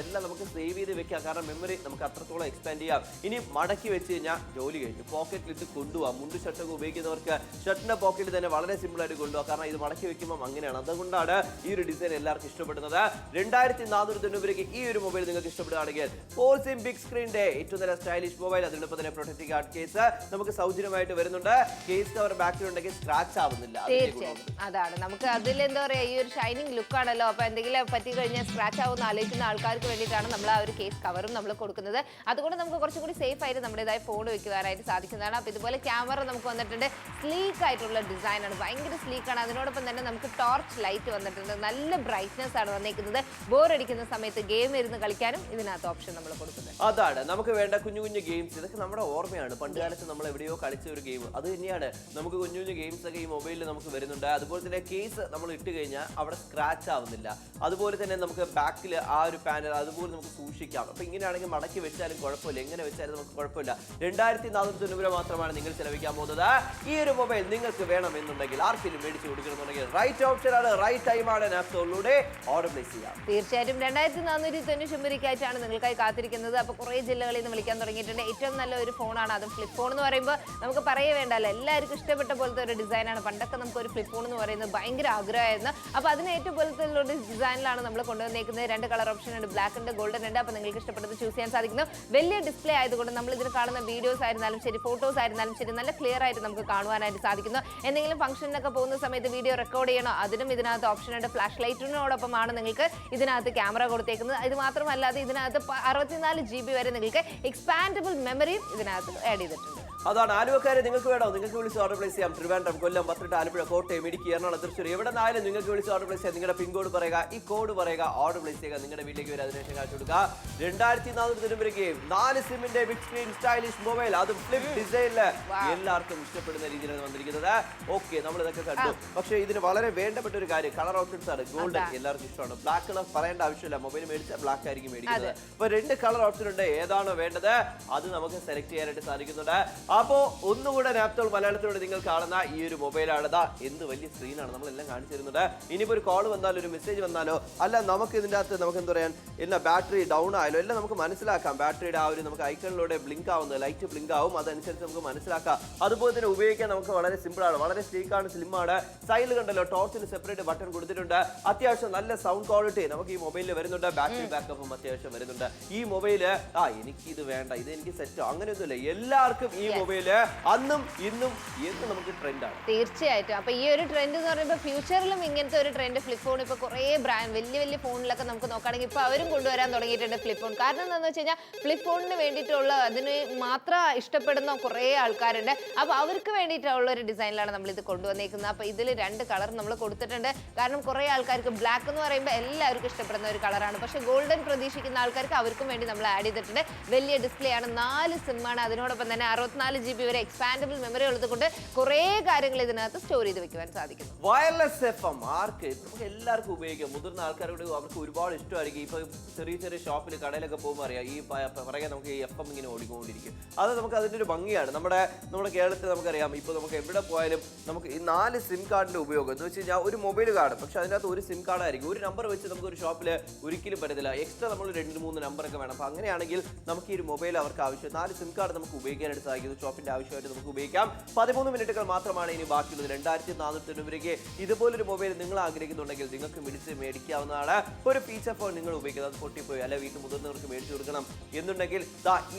എല്ലാം നമുക്ക് സേവ് ചെയ്ത് വെക്കാം. കാരണം മെമ്മറി നമുക്ക് അത്രത്തോളം എക്സ്പാൻഡ് ചെയ്യാം. ഇനി മടക്കി വെച്ച് കഴിഞ്ഞാൽ ജോലി കഴിഞ്ഞു. പോക്കറ്റിലിട്ട് കൊണ്ടുപോകാം. മുണ്ട് ഷർട്ടൊക്കെ ഉപയോഗിക്കുന്നവർക്ക് ഷർട്ടിന്റെ പോക്കറ്റിൽ തന്നെ വളരെ സിമ്പിൾ ആയിട്ട് കൊണ്ടുപോകാം. കാരണം ഇത് മടക്കി വെക്കുമ്പോൾ അങ്ങനെയാണ്. അതുകൊണ്ടാണ് ഈ ഒരു ഡിസൈൻ എല്ലാവർക്കും ഇഷ്ടപ്പെടുന്നത്. 2490 രൂപയ്ക്ക് ഈ ഒരു മൊബൈൽ നിങ്ങൾക്ക് ഇഷ്ടപ്പെടുകയാണെങ്കിൽ 4 സിം ബിഗ് സ്ക്രീനിന്റെ ഏറ്റവും നല്ല സ്റ്റൈലിഷ് മൊബൈൽ, അതിനൊപ്പം തന്നെ പ്രൊട്ടക്റ്റീവ് ഗാർഡ് കേസ് നമുക്ക് സൗജന്യമായിട്ട് വരുന്നുണ്ട്. കേസ് കവർ ബാക്കിലുണ്ടെങ്കിൽ സ്ക്രാച്ച് ആവുന്നില്ല. തീർച്ചയായും അതാണ് നമുക്ക് അതിൽ എന്താ പറയാ ഈ ഒരു ഷൈനിങ് ലുക്ക് ആണല്ലോ. അപ്പൊ എന്തെങ്കിലും പറ്റി കഴിഞ്ഞാൽ സ്ക്രാച്ച് ആവുന്ന ആലോചിക്കുന്ന ആൾക്കാർക്ക് വേണ്ടിയിട്ടാണ് നമ്മൾ ആ ഒരു കേസ് കവറും നമ്മൾ കൊടുക്കുന്നത്. അതുകൊണ്ട് നമുക്ക് കുറച്ചും കൂടി സേഫ് ആയിട്ട് നമ്മുടേതായ ഫോൺ വെക്കുവാനായിട്ട് സാധിക്കുന്നതാണ്. അപ്പൊ ഇതുപോലെ ക്യാമറ നമുക്ക് വന്നിട്ടുണ്ട്. സ്ലീക്ക് ആയിട്ടുള്ള ഡിസൈൻ ആണ്, ഭയങ്കര സ്ലീക്കാണ്. അതിനോടൊപ്പം തന്നെ നമുക്ക് ടോർച്ച് ലൈറ്റ് വന്നിട്ടുണ്ട്. നല്ല ബ്രൈറ്റ്നസ് ആണ് വന്നിരിക്കുന്നത്. ബോർ അടിക്കുന്ന സമയത്ത് ഗെയിം ഇരുന്ന് കളിക്കാനും ഇതിനകത്ത് ഓപ്ഷൻ നമ്മൾ കൊടുക്കുന്നത്. അതാണ് നമുക്ക് വേണ്ട കുഞ്ഞു കുഞ്ഞു ഗെയിംസ്. ഇതൊക്കെ നമ്മുടെ ഓർമ്മയാണ്. പണ്ട് കാലത്ത് നമ്മൾ എവിടെയോ കളിച്ച ഒരു ഗെയിം അത് തന്നെയാണ്. നമുക്ക് കുഞ്ഞു കുഞ്ഞു ഗെയിംസ് ഒക്കെ ഈ മൊബൈലിൽ നമുക്ക് വരുന്നുണ്ട്. അതുപോലെ തന്നെ കേസ് നമ്മൾ ഇട്ട് കഴിഞ്ഞാൽ അവിടെ സ്ക്രാച്ച് ആവുന്നില്ല. അതുപോലെ തന്നെ നമുക്ക് ബാക്കിൽ ആ ഒരു പാനൽ അതുപോലെ നമുക്ക് സൂക്ഷിക്കാം. അപ്പൊ ഇങ്ങനെയാണെങ്കിൽ മടക്കി വെച്ചാലും കുഴപ്പമില്ല, എങ്ങനെ വെച്ചാലും നമുക്ക് കുഴപ്പമില്ല. 2490 രൂപ മാത്രമാണ് നിങ്ങൾ ചെലവഴിക്കാൻ പോകുന്നത്. ഈ ഒരു മൊബൈൽ നിങ്ങൾക്ക് വേണമെന്നുണ്ടെങ്കിൽ ആർക്കെങ്കിലും മേടിച്ചു കൊടുക്കണമെന്നുണ്ടെങ്കിൽ റൈറ്റ് ഓപ്ഷൻ ആണ്, റൈറ്റ് ടൈമാണ്. ആപ്പിലൂടെ ഓർഡർ പ്ലേസ് ചെയ്യാം. തീർച്ചയായിട്ടും 2490 രൂപയ്ക്കായിട്ടാണ് നിങ്ങൾക്കായി കാത്തിരിക്കുന്നത്. അപ്പോൾ കുറേ ജില്ലകളിൽ നിന്ന് വിളിക്കാൻ തുടങ്ങിയിട്ടുണ്ട്. ഏറ്റവും നല്ല ഒരു ഫോണാണ്. അതും ഫ്ലിപ്പ് ഫോൺ എന്ന് പറയുമ്പോൾ നമുക്ക് പറയേ വേണ്ടല്ലോ, എല്ലാവർക്കും ഇഷ്ടപ്പെട്ട പോലത്തെ ഒരു ഡിസൈനാണ്. പണ്ടൊക്കെ നമുക്ക് ഒരു ഫ്ലിപ്പ് ഫോൺ എന്ന് പറയുന്നത് ഭയങ്കര ആഗ്രഹമായിരുന്നു. അപ്പോൾ അതിന് ഏറ്റവും പോലത്തെ ഒരു ഡിസൈനിലാണ് നമ്മൾ കൊണ്ടുവന്നേക്കുന്നത്. 2 കളർ ഓപ്ഷൻ ഉണ്ട്, ബ്ലാക്ക് ഉണ്ട്, ഗോൾഡൻ ഉണ്ട്. അപ്പോൾ നിങ്ങൾക്ക് ഇഷ്ടപ്പെട്ടത് ചൂസ് ചെയ്യാൻ സാധിക്കുന്നു. വലിയ ഡിസ്പ്ലേ ആയതുകൊണ്ട് നമ്മൾ ഇതിൽ കാണുന്ന വീഡിയോസ് ആയിരുന്നാലും ശരി, ഫോട്ടോസ് ആയിരുന്നാലും ശരി, നല്ല ക്ലിയർ ആയിട്ട് നമുക്ക് കാണുവാനായിട്ട് സാധിക്കുന്നു. എന്തെങ്കിലും ഫംഗ്ഷനൊക്കെ പോകുന്ന സമയത്ത് വീഡിയോ റെക്കോർഡ് ചെയ്യണോ, അതിനും ഇതിനകത്ത് ഓപ്ഷൻ ഉണ്ട്. ഫ്ലാഷ് ലൈറ്റിനോടൊപ്പമാണ് നിങ്ങൾക്ക് ഇതിനകത്ത് ക്യാമറ കൊടുത്തേക്കുന്നത്. ഇത് മാത്രമല്ലാതെ ഇതിനകത്ത് 64 GB വരെ നിങ്ങൾക്ക് എക്സ്പാൻഡബിൾ മെമ്മറിയും ഇതിനകത്ത് ആഡ് ചെയ്തിട്ടുണ്ട്. അതാണ് ആലുവക്കാരെ നിങ്ങൾക്ക് വേണോ, നിങ്ങൾക്ക് വിളിച്ച് ഓർഡർ പ്ലേസ് ചെയ്യാം. ട്രിവാൻഡ്രം, കൊല്ലം, പത്തനംതിട്ട, ആലപ്പുഴ, കോട്ടയം, ഇടുക്കി, എറണാകുളം, തൃശ്ശൂർ എവിടെ നിന്നായാലും നിങ്ങൾക്ക് വിളിച്ച് ഓർഡർ പ്ലേസ് ചെയ്യാം. നിങ്ങളുടെ പിൻ കോഡ് പറയുക, ഈ കോഡ് പറയുക, ഓർഡർ പ്ലേസ് ചെയ്യുക. നിങ്ങളുടെ വീട്ടിലേക്ക് വരെ അതിനുശേഷം കാണിച്ചു കൊടുക്കുക. 2490 രൂപയ്ക്ക് 4 സിമ്മിന്റെ ബിഗ് സ്ക്രീൻ സ്റ്റൈലിഷ് മൊബൈൽ, അതും ഫ്ലിപ്പ് ഡിസൈനില് എല്ലാവർക്കും ഇഷ്ടപ്പെടുന്ന രീതിയിലാണ് വന്നിരിക്കുന്നത്. ഓക്കെ, നമ്മൾ ഇതൊക്കെ കണ്ടു. പക്ഷേ ഇതിന് വളരെ വേണ്ടപ്പെട്ട ഒരു കാര്യം കളർ ഓപ്ഷൻസ് ആണ്. ഗോൾഡൻ എല്ലാവർക്കും ഇഷ്ടമാണ്. ബ്ലാക്ക് കളർ പറയേണ്ട ആവശ്യമില്ല. മൊബൈൽ മേടിച്ചാൽ ബ്ലാക്ക് ആയിരിക്കും മേടിക്കുന്നത്. അപ്പൊ 2 കളർ ഓപ്ഷൻ ഉണ്ട്. ഏതാണോ വേണ്ടത് അത് നമുക്ക് സെലക്ട് ചെയ്യാനായിട്ട് സാധിക്കുന്നുണ്ട്. അപ്പോ ഒന്നുകൂടെ നാപ്തോൾ മലയാളത്തിലൂടെ നിങ്ങൾ കാണുന്ന ഈ ഒരു മൊബൈലാണിതാ. എന്ത് വലിയ സ്ക്രീനാണ്, നമ്മളെല്ലാം കാണിച്ചു തരുന്നുണ്ട്. ഇനിയിപ്പോൾ ഒരു കോൾ വന്നാലോ ഒരു മെസ്സേജ് വന്നാലോ അല്ല നമുക്ക് ഇതിൻ്റെ അകത്ത് നമുക്ക് എന്താ പറയാൻ എല്ലാ ബാറ്ററി ഡൗൺ ആയാലോ എല്ലാം നമുക്ക് മനസ്സിലാക്കാം. ബാറ്ററിയുടെ ആ ഒരു നമുക്ക് ഐക്കണിലൂടെ ബ്ലിങ്ക് ആവുന്നത്, ലൈറ്റ് ബ്ലിങ്ക് ആവും, അതനുസരിച്ച് നമുക്ക് മനസ്സിലാക്കാം. അതുപോലെ തന്നെ ഉപയോഗിക്കാൻ നമുക്ക് വളരെ സിമ്പിളാണ്, വളരെ സ്ലീക്കാണ്, സ്ലിമ്മാണ്. സൈഡിൽ കണ്ടല്ലോ ടോർച്ചിന് സെപ്പറേറ്റ് ബട്ടൺ കൊടുത്തിട്ടുണ്ട്. അത്യാവശ്യം നല്ല സൗണ്ട് ക്വാളിറ്റി നമുക്ക് ഈ മൊബൈലിൽ വരുന്നുണ്ട്. ബാറ്ററി ബാക്കപ്പും അത്യാവശ്യം വരുന്നുണ്ട്. ഈ മൊബൈല് എനിക്ക് ഇത് വേണ്ട, ഇത് എനിക്ക് സെറ്റോ അങ്ങനെയൊന്നുമില്ല. എല്ലാവർക്കും ഈ മൊബൈല് അന്നും ഇന്നും എന്നും നമുക്ക് ട്രെൻഡാണ്. തീർച്ചയായിട്ടും തീർച്ചയായിട്ടും. അപ്പൊ ഈ ഒരു ട്രെൻഡ് എന്ന് പറയുമ്പോൾ ഫ്യൂച്ചറിലും ഇങ്ങനത്തെ ഒരു ട്രെൻഡ് ഫ്ലിപ്പ് ഫോൺ ഇപ്പൊ കുറേ ബ്രാൻഡ് വലിയ വലിയ ഫോണിലൊക്കെ നമുക്ക് നോക്കുകയാണെങ്കിൽ ഇപ്പൊ അവരും കൊണ്ടുവരാൻ തുടങ്ങിയിട്ടുണ്ട് ഫ്ലിപ്പ് ഫോൺ. കാരണം എന്താണെന്ന് വെച്ച് കഴിഞ്ഞാൽ ഫ്ലിപ്പ് ഫോണിന് വേണ്ടിയിട്ടുള്ള അതിന് മാത്രം ഇഷ്ടപ്പെടുന്ന കുറേ ആൾക്കാരുണ്ട്. അപ്പൊ അവർക്ക് വേണ്ടിയിട്ടുള്ള ഒരു ഡിസൈനിലാണ് നമ്മൾ ഇത് കൊണ്ടുവന്നേക്കുന്നത്. അപ്പൊ ഇതിൽ 2 കളർ നമ്മൾ കൊടുത്തിട്ടുണ്ട്. കാരണം കുറേ ആൾക്കാർക്ക് ബ്ലാക്ക് എന്ന് പറയുമ്പോൾ എല്ലാവർക്കും ഇഷ്ടപ്പെടുന്ന ഒരു കളറാണ്. പക്ഷെ ഗോൾഡൻ പ്രതീക്ഷിക്കുന്ന ആൾക്കാർക്ക് അവർക്കും വേണ്ടി നമ്മൾ ആഡ് ചെയ്തിട്ടുണ്ട്. വലിയ ഡിസ്പ്ലേ ആണ്, 4 സിമ്മാണ്, അതിനോടൊപ്പം തന്നെ 64 GB വരെ എക്സ്പാൻഡബിൾ മെമ്മറി ഉള്ളതുകൊണ്ട് കുറേ കാര്യങ്ങൾ ഇതിനകത്ത് സ്റ്റോർ ചെയ്ത് വെക്കുവാൻ സാധിക്കുന്നു. വയർലെസ് FM ആർക്ക് നമുക്ക് എല്ലാവർക്കും ഉപയോഗിക്കാം. മുതിർന്ന ആൾക്കാരോട് അവർക്ക് ഒരുപാട് ഇഷ്ടമായിരിക്കും. ഇപ്പൊ ചെറിയ ചെറിയ ഷോപ്പിൽ കടയിലൊക്കെ പോകുമ്പോൾ അറിയാം ഈ പറയാൻ നമുക്ക് ഈ FM ഇങ്ങനെ ഓടിക്കൊണ്ടിരിക്കും. അത് നമുക്ക് അതിൻ്റെ ഒരു ഭംഗിയാണ്. നമ്മുടെ കേരളത്തിൽ നമുക്കറിയാം ഇപ്പോൾ നമുക്ക് എവിടെ പോയാലും നമുക്ക് ഈ 4 സിം കാർഡിന്റെ ഉപയോഗം എന്ന് വെച്ച് കഴിഞ്ഞാൽ ഒരു മൊബൈൽ കാർഡ്, പക്ഷെ അതിനകത്ത് ഒരു സിം കാർഡ് ആയിരിക്കും. ഒരു നമ്പർ വെച്ച് നമുക്ക് ഒരു ഷോപ്പിൽ ഒരിക്കലും പറ്റത്തില്ല. എക്സ്ട്രാ നമ്മൾ 2-3 നമ്പറൊക്കെ വേണം. അപ്പോൾ അങ്ങനെയാണെങ്കിൽ നമുക്ക് ഈ ഒരു മൊബൈൽ അവർക്ക് ആവശ്യം 4 സിം കാർഡ് നമുക്ക് ഉപയോഗിക്കാനായിട്ട് സാധിക്കുന്നു. ഷോപ്പിന്റെ ആവശ്യമായിട്ട് നമുക്ക് ഉപയോഗിക്കാം. 13 മിനിറ്റുകൾ മാത്രമാണ് ഇനി ബാക്കിയുള്ളത്. 2490 ഇതുപോലൊരു മൊബൈൽ നിങ്ങൾ ആഗ്രഹിക്കുന്നുണ്ടെങ്കിൽ നിങ്ങൾക്ക് വിളിച്ച് മേടിക്കാവുന്നതാണ്. ഒരു ഫീച്ചർ ഫോൺ നിങ്ങൾ ഉപയോഗിക്കുന്നത് അത് പൊട്ടിപ്പോയി അല്ലെ വീട്ടിൽ മുതിർന്നവർക്ക് മേടിച്ചു കൊടുക്കണം എന്നുണ്ടെങ്കിൽ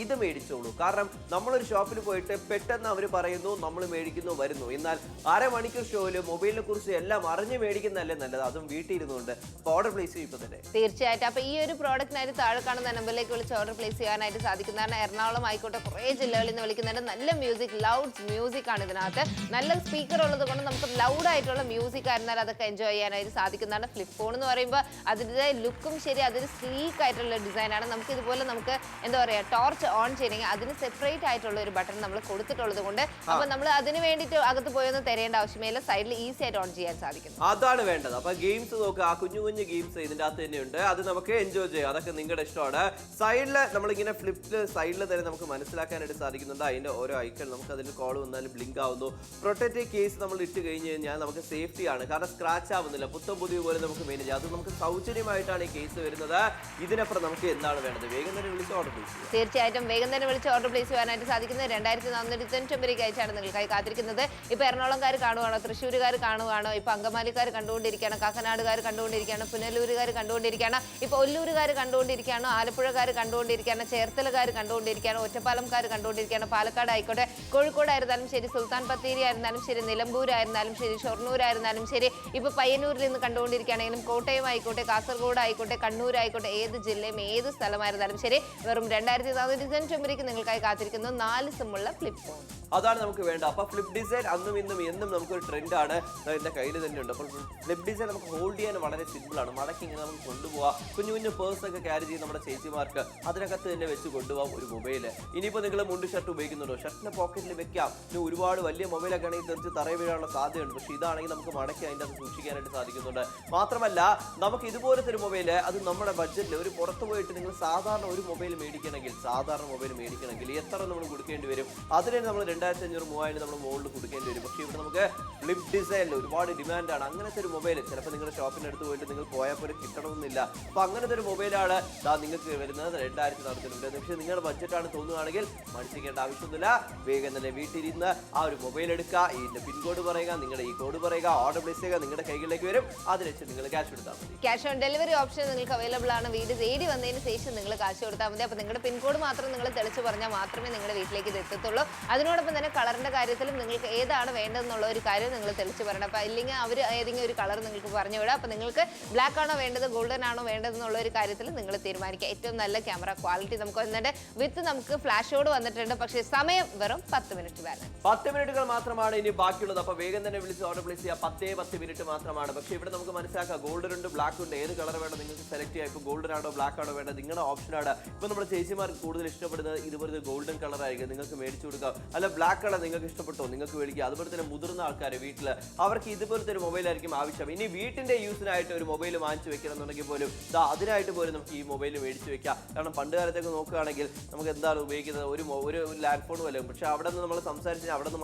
ഇത് മേടിച്ചോളൂ. കാരണം നമ്മളൊരു ഷോപ്പിൽ പോയിട്ട് പെട്ടെന്ന് അവർ പറയുന്നു നമ്മൾ മേടിക്കുന്നു വരുന്നു. എന്നാൽ അരമണിക്കൂർ ഷോയിൽ മൊബൈലിനെ കുറിച്ച് എല്ലാം അറിഞ്ഞ് മേടിക്കുന്നതല്ലേ നല്ലത്, അതും വീട്ടിൽ ഇരുന്നുകൊണ്ട്. ഓർഡർ പ്ലേസ് ചെയ്യും ഇപ്പൊ തന്നെ. തീർച്ചയായിട്ടും. അപ്പൊ ഈ ഒരു പ്രോഡക്റ്റിനായിട്ട് താഴെ കാണുന്ന നമ്പറിലേക്ക് വിളിച്ച് ഓർഡർ പ്ലേസ് ചെയ്യാനായിട്ട് സാധിക്കുന്നതാണ്. എറണാകുളം ആയിക്കോട്ടെ കുറേ ജില്ലകളിൽ നിന്ന് വിളിക്കുന്നുണ്ട്. നല്ല മ്യൂസിക്, ലൗഡ് മ്യൂസിക് ആണ് ഇതിനകത്ത്. നല്ല സ്പീക്കർ ഉള്ളത് കൊണ്ട് നമുക്ക് ലൗഡ് ആയിട്ടുള്ള മ്യൂസിക് ആയിരുന്നാൽ അതൊക്കെ എൻജോയ് ചെയ്യാനായിട്ട് സാധിക്കുന്നതാണ്. ഫ്ലിപ്പ് ഫോൺ എന്ന് പറയുമ്പോൾ അതിൻ്റെ ലുക്കും ശരി, അതൊരു സ്ലീക്ക് ആയിട്ടുള്ള ഡിസൈനാണ്. നമുക്ക് ഇതുപോലെ നമുക്ക് എന്താ പറയുക ടോർച്ച് ഓൺ ചെയ്യണമെങ്കിൽ അതിന് സെപ്പറേറ്റ് ആയിട്ടുള്ള ഒരു ബട്ടൺ നമ്മൾ കൊടുത്തിട്ടുള്ളത് കൊണ്ട് അപ്പൊ നമ്മൾ അതിന് വേണ്ടിയിട്ട് അകത്ത് പോയൊന്നും തിരയേണ്ട ആവശ്യമില്ല. സൈഡിൽ ഈസി ആയിട്ട് ഓൺ ചെയ്യാൻ സാധിക്കും. അതാണ് വേണ്ടത്. അപ്പൊ ഗെയിംസ് നോക്കുക, കുഞ്ഞു കുഞ്ഞു ഗെയിംസ് ഇതിന്റെ അകത്ത് തന്നെയുണ്ട്. അത് നമുക്ക് എൻജോയ് ചെയ്യാം. അതൊക്കെ നിങ്ങളുടെ ഇഷ്ടമാണ്. സൈഡില് നമ്മളിങ്ങനെ ഫ്ലിപ്പില് സൈഡിൽ തന്നെ നമുക്ക് മനസ്സിലാക്കാനായിട്ട് സാധിക്കുന്നുണ്ട്. അതിന്റെ ഓരോ ഐക്കൺ നമുക്ക് അതിന്റെ കോൾ വന്നാലും ബ്ലിങ്ക് ആവുന്നു. പ്രൊട്ടക്റ്റീവ് കേസ് നമ്മൾ ഇട്ട് കഴിഞ്ഞ് കഴിഞ്ഞാൽ നമുക്ക് സേഫ്റ്റി ആണ്. കാരണം സ്ക്രാച്ച് ആവുന്നില്ല. പുത്തം പുതിയ പോലെ നമുക്ക് മാനേജ് ചെയ്യാം. അത് നമുക്ക് സൗജന്യമായിട്ടാണ് ഈ കേസ് വരുന്നത്. ഇതിനപ്പുറം നമുക്ക് എന്താണ് വേണ്ടത്? വേഗം തന്നെ വിളിച്ച് ഓർഡർ പ്ലേസ് ചെയ്യാം. തീർച്ചയായിട്ടും വേഗം തന്നെ വിളിച്ച് ഓർഡർ പ്ലേസ് ചെയ്യാനായിട്ട് സാധിക്കുന്നത്. 2499 അയച്ചാണ് നിങ്ങൾക്കായി കാത്തിരിക്കുന്നത്. ഇപ്പൊ എറണാകുളംകാർ കാണുവാണോ, തൃശ്ശൂരുകാർ കാണുവാണോ, ഇപ്പൊ അങ്കമാലിക്കാർ കണ്ടുകൊണ്ടിരിക്കുകയാണ്, കാക്കനാടുകാർ കണ്ടുകൊണ്ടിരിക്കുകയാണ്, പുനലൂരുകാർ കണ്ടുകൊണ്ടിരിക്കുകയാണ്, ഇപ്പൊ ഒല്ലൂരുകാർ കണ്ടുകൊണ്ടിരിക്കുകയാണ്, ആലപ്പുഴക്കാർ കണ്ടുകൊണ്ടിരിക്കുകയാണ്, ചേർത്തലക്കാർ കണ്ടുകൊണ്ടിരിക്കുകയാണ്, ഒറ്റപ്പാലംകാർ കണ്ടുകൊണ്ടിരിക്കുകയാണ്, പാലക്കാട് ആയിക്കോട്ടെ, കോഴിക്കോടായിരുന്നാലും ശരി, സുൽത്താൻ ബത്തേരി ആയിരുന്നാലും ശരി, നിലമ്പൂരായിരുന്നാലും ശരി, ഷൊർണൂരായിരുന്നാലും ശരി, ഇപ്പൊ പയ്യന്നൂരിൽ നിന്ന് കണ്ടുകൊണ്ടിരിക്കുകയാണെങ്കിലും കോട്ടയം ആയിക്കോട്ടെ, കാസർഗോഡ് ആയിക്കോട്ടെ, കണ്ണൂർ ആയിക്കോട്ടെ, ഏത് ജില്ലയും ഏത് സ്ഥലമായിരുന്നാലും ശരി, വെറും 2499 നിങ്ങൾക്കായി കാത്തിരിക്കുന്നു 4 സിമ്മുള്ള ഫ്ലിപ്പ് ഫോൺ. അതാണ് നമുക്ക് വേണ്ട. അപ്പൊ ഫ്ലിപ്പ് ഡിസൈൻ അന്നും ഇന്നും എന്നും നമുക്കൊരു ട്രെൻഡാണ്. എന്റെ കയ്യിൽ തന്നെ ഉണ്ട്. അപ്പോൾ ഫ്ലിപ്പ് ഡിസൈൻ നമുക്ക് ഹോൾഡ് ചെയ്യാൻ വളരെ സിമ്പിൾ ആണ്. മടക്കി ഇങ്ങനെ നമുക്ക് കൊണ്ടുപോകാം. കുഞ്ഞു കുഞ്ഞു പേഴ്സ് ഒക്കെ ക്യാരി ചെയ്ത് നമ്മുടെ ചേച്ചിമാർക്ക് അതിനകത്ത് തന്നെ വെച്ച് കൊണ്ടുപോകാം ഒരു മൊബൈൽ. ഇനിയിപ്പോൾ നിങ്ങൾ മുണ്ട് ഷർട്ട് ഉപയോഗിക്കുന്നുണ്ടോ, ഷർട്ടിന്റെ പോക്കറ്റിൽ വെക്കാം. ഇനി ഒരുപാട് വലിയ മൊബൈലൊക്കെ ആണെങ്കിൽ തെറിച്ച് തറയിൽ വീഴാനുള്ള സാധ്യതയുണ്ട്. പക്ഷേ ഇതാണെങ്കിൽ നമുക്ക് മടക്കി അതിൻ്റെ അത് സൂക്ഷിക്കാനായിട്ട് സാധിക്കുന്നുണ്ട്. മാത്രമല്ല നമുക്ക് ഇതുപോലത്തെ ഒരു മൊബൈൽ അത് നമ്മുടെ ബഡ്ജറ്റിൽ ഒരു പുറത്ത് പോയിട്ട് നിങ്ങൾ സാധാരണ ഒരു മൊബൈൽ മേടിക്കണമെങ്കിൽ എത്ര നമ്മൾ കൊടുക്കേണ്ടി വരും? അതിന് നമ്മൾ 2500-3000 നമ്മൾ മുകളിൽ കൊടുക്കേണ്ടി വരും. പക്ഷേ ഇവിടെ നമുക്ക് ഫ്ലിപ്പ് ഡിസൈനിൽ ഒരുപാട് ഡിമാൻഡാണ്. അങ്ങനത്തെ ഒരു മൊബൈൽ ചിലപ്പോൾ നിങ്ങളുടെ ഷോപ്പിൻ്റെ അടുത്ത് പോയിട്ട് നിങ്ങൾ പോയാൽ പോലും കിട്ടണമെന്നില്ല. അപ്പോൾ അങ്ങനത്തെ ഒരു മൊബൈലാണ് നിങ്ങൾക്ക് വരുന്നത് 2490. പക്ഷേ നിങ്ങളുടെ ബഡ്ജറ്റാണ് തോന്നുകയാണെങ്കിൽ മടിച്ചിരിക്കേണ്ട ആവശ്യമൊന്നുമില്ല. വേഗം തന്നെ വീട്ടിലിരുന്ന് ആ ഒരു മൊബൈൽ എടുക്കുക, ഇതിൻ്റെ പിൻകോഡ് പറയുക, നിങ്ങളുടെ ഈ കോഡ് പറയുക, ഓർഡർ പ്ലേസ് ചെയ്യുക, നിങ്ങളുടെ കൈകളിലേക്ക് വരും. അതിന് വെച്ച് നിങ്ങൾ ക്യാഷ് എടുത്താൽ മതി. ക്യാഷ് ഓൺ ഡെലിവറി ഓപ്ഷൻ നിങ്ങൾക്ക് അവൈലബിൾ ആണ്. വീട് തേടി വന്നതിന് ശേഷം നിങ്ങൾ കാശ് കൊടുത്താൽ മതി. അപ്പോൾ നിങ്ങളുടെ പിൻകോഡ് മാത്രം നിങ്ങൾ തെളിച്ച് പറഞ്ഞാൽ മാത്രമേ നിങ്ങളുടെ വീട്ടിലേക്ക് ഇത് എത്തത്തുള്ളൂ. അതിനോടൊപ്പം തന്നെ കളറിന്റെ കാര്യത്തിലും നിങ്ങൾക്ക് ഏതാണ് വേണ്ടതെന്നുള്ള ഒരു കാര്യം നിങ്ങൾ തെളിച്ച് പറയണം. അപ്പോൾ ഇല്ലെങ്കിൽ അവർ ഏതെങ്കിലും ഒരു കളർ നിങ്ങൾക്ക് പറഞ്ഞു വിടാം. അപ്പോൾ നിങ്ങൾക്ക് ബ്ലാക്ക് ആണോ വേണ്ടത്, ഗോൾഡൻ ആണോ വേണ്ടതെന്നുള്ള ഒരു കാര്യത്തിൽ നിങ്ങൾ തീരുമാനിക്കുക. ഏറ്റവും നല്ല ക്യാമറ ക്വാളിറ്റി നമുക്ക് വന്നിട്ട് വിത്ത് നമുക്ക് ഫ്ലാഷോട് വന്നിട്ടുണ്ട്. പക്ഷേ സമയം വെറും 10 മിനിറ്റ് ബാലൻസ്. 10 മിനിറ്റുകൾ മാത്രമാണ് ഇനി ബാക്കിയുള്ളത്. അപ്പോൾ വേഗം തന്നെ വിളിച്ച് ഓർഡർ പ്ലേസ് ചെയ്യുക. 10 മിനിറ്റ് മാത്രമാണ്. പക്ഷേ ഇവിടെ നമുക്ക് മനസ്സിലാക്കാം ഗോൾഡൻ ഉണ്ട്, ബ്ലാക്ക് ഉണ്ട്. ഏത് കളർ വേണം നിങ്ങൾക്ക് സെലക്ട് ചെയ്യാം. ഇപ്പോൾ ഗോൾഡൻ ആണോ ബ്ലാക്ക് ആണോ വേണ്ടത് നിങ്ങളുടെ ഓപ്ഷനാണ്. ഇപ്പോൾ നമ്മുടെ ചേച്ചിമാർക്ക് കൂടുതൽ ഇഷ്ടപ്പെടുന്നത് ഇതുപോലെ ഗോൾഡൻ കളർ ആയിരിക്കും. നിങ്ങൾക്ക് മേടിച്ചു കൊടുക്കാം. അല്ല ബ്ലാക്ക് കളർ നിങ്ങൾക്ക് ഇഷ്ടപ്പെട്ടോ നിങ്ങൾക്ക് മേടിക്കുക. അതുപോലെ തന്നെ മുതിർന്ന ആൾക്കാർ വീട്ടിൽ അവർക്ക് ഇതുപോലത്തെ ഒരു മൊബൈൽ ആയിരിക്കും ആവശ്യം. ഇനി വീട്ടിന്റെ യൂസിനായിട്ട് ഒരു മൊബൈൽ വാങ്ങിച്ചു വെക്കണം എന്നുണ്ടെങ്കിൽ പോലും അതിനായിട്ട് പോലും നമുക്ക് ഈ മൊബൈൽ മേടിച്ചു വെക്കാം. കാരണം പണ്ട് കാലത്തേക്ക് നോക്കുകയാണെങ്കിൽ നമുക്ക് എന്താണ് ഉപയോഗിക്കുന്നത്, ഒരു ലാൻഡ് ഫോൺ വല്ലതും. പക്ഷേ അവിടെ നിന്ന് നമ്മൾ സംസാരിച്ചാൽ അവിടെ നിന്ന്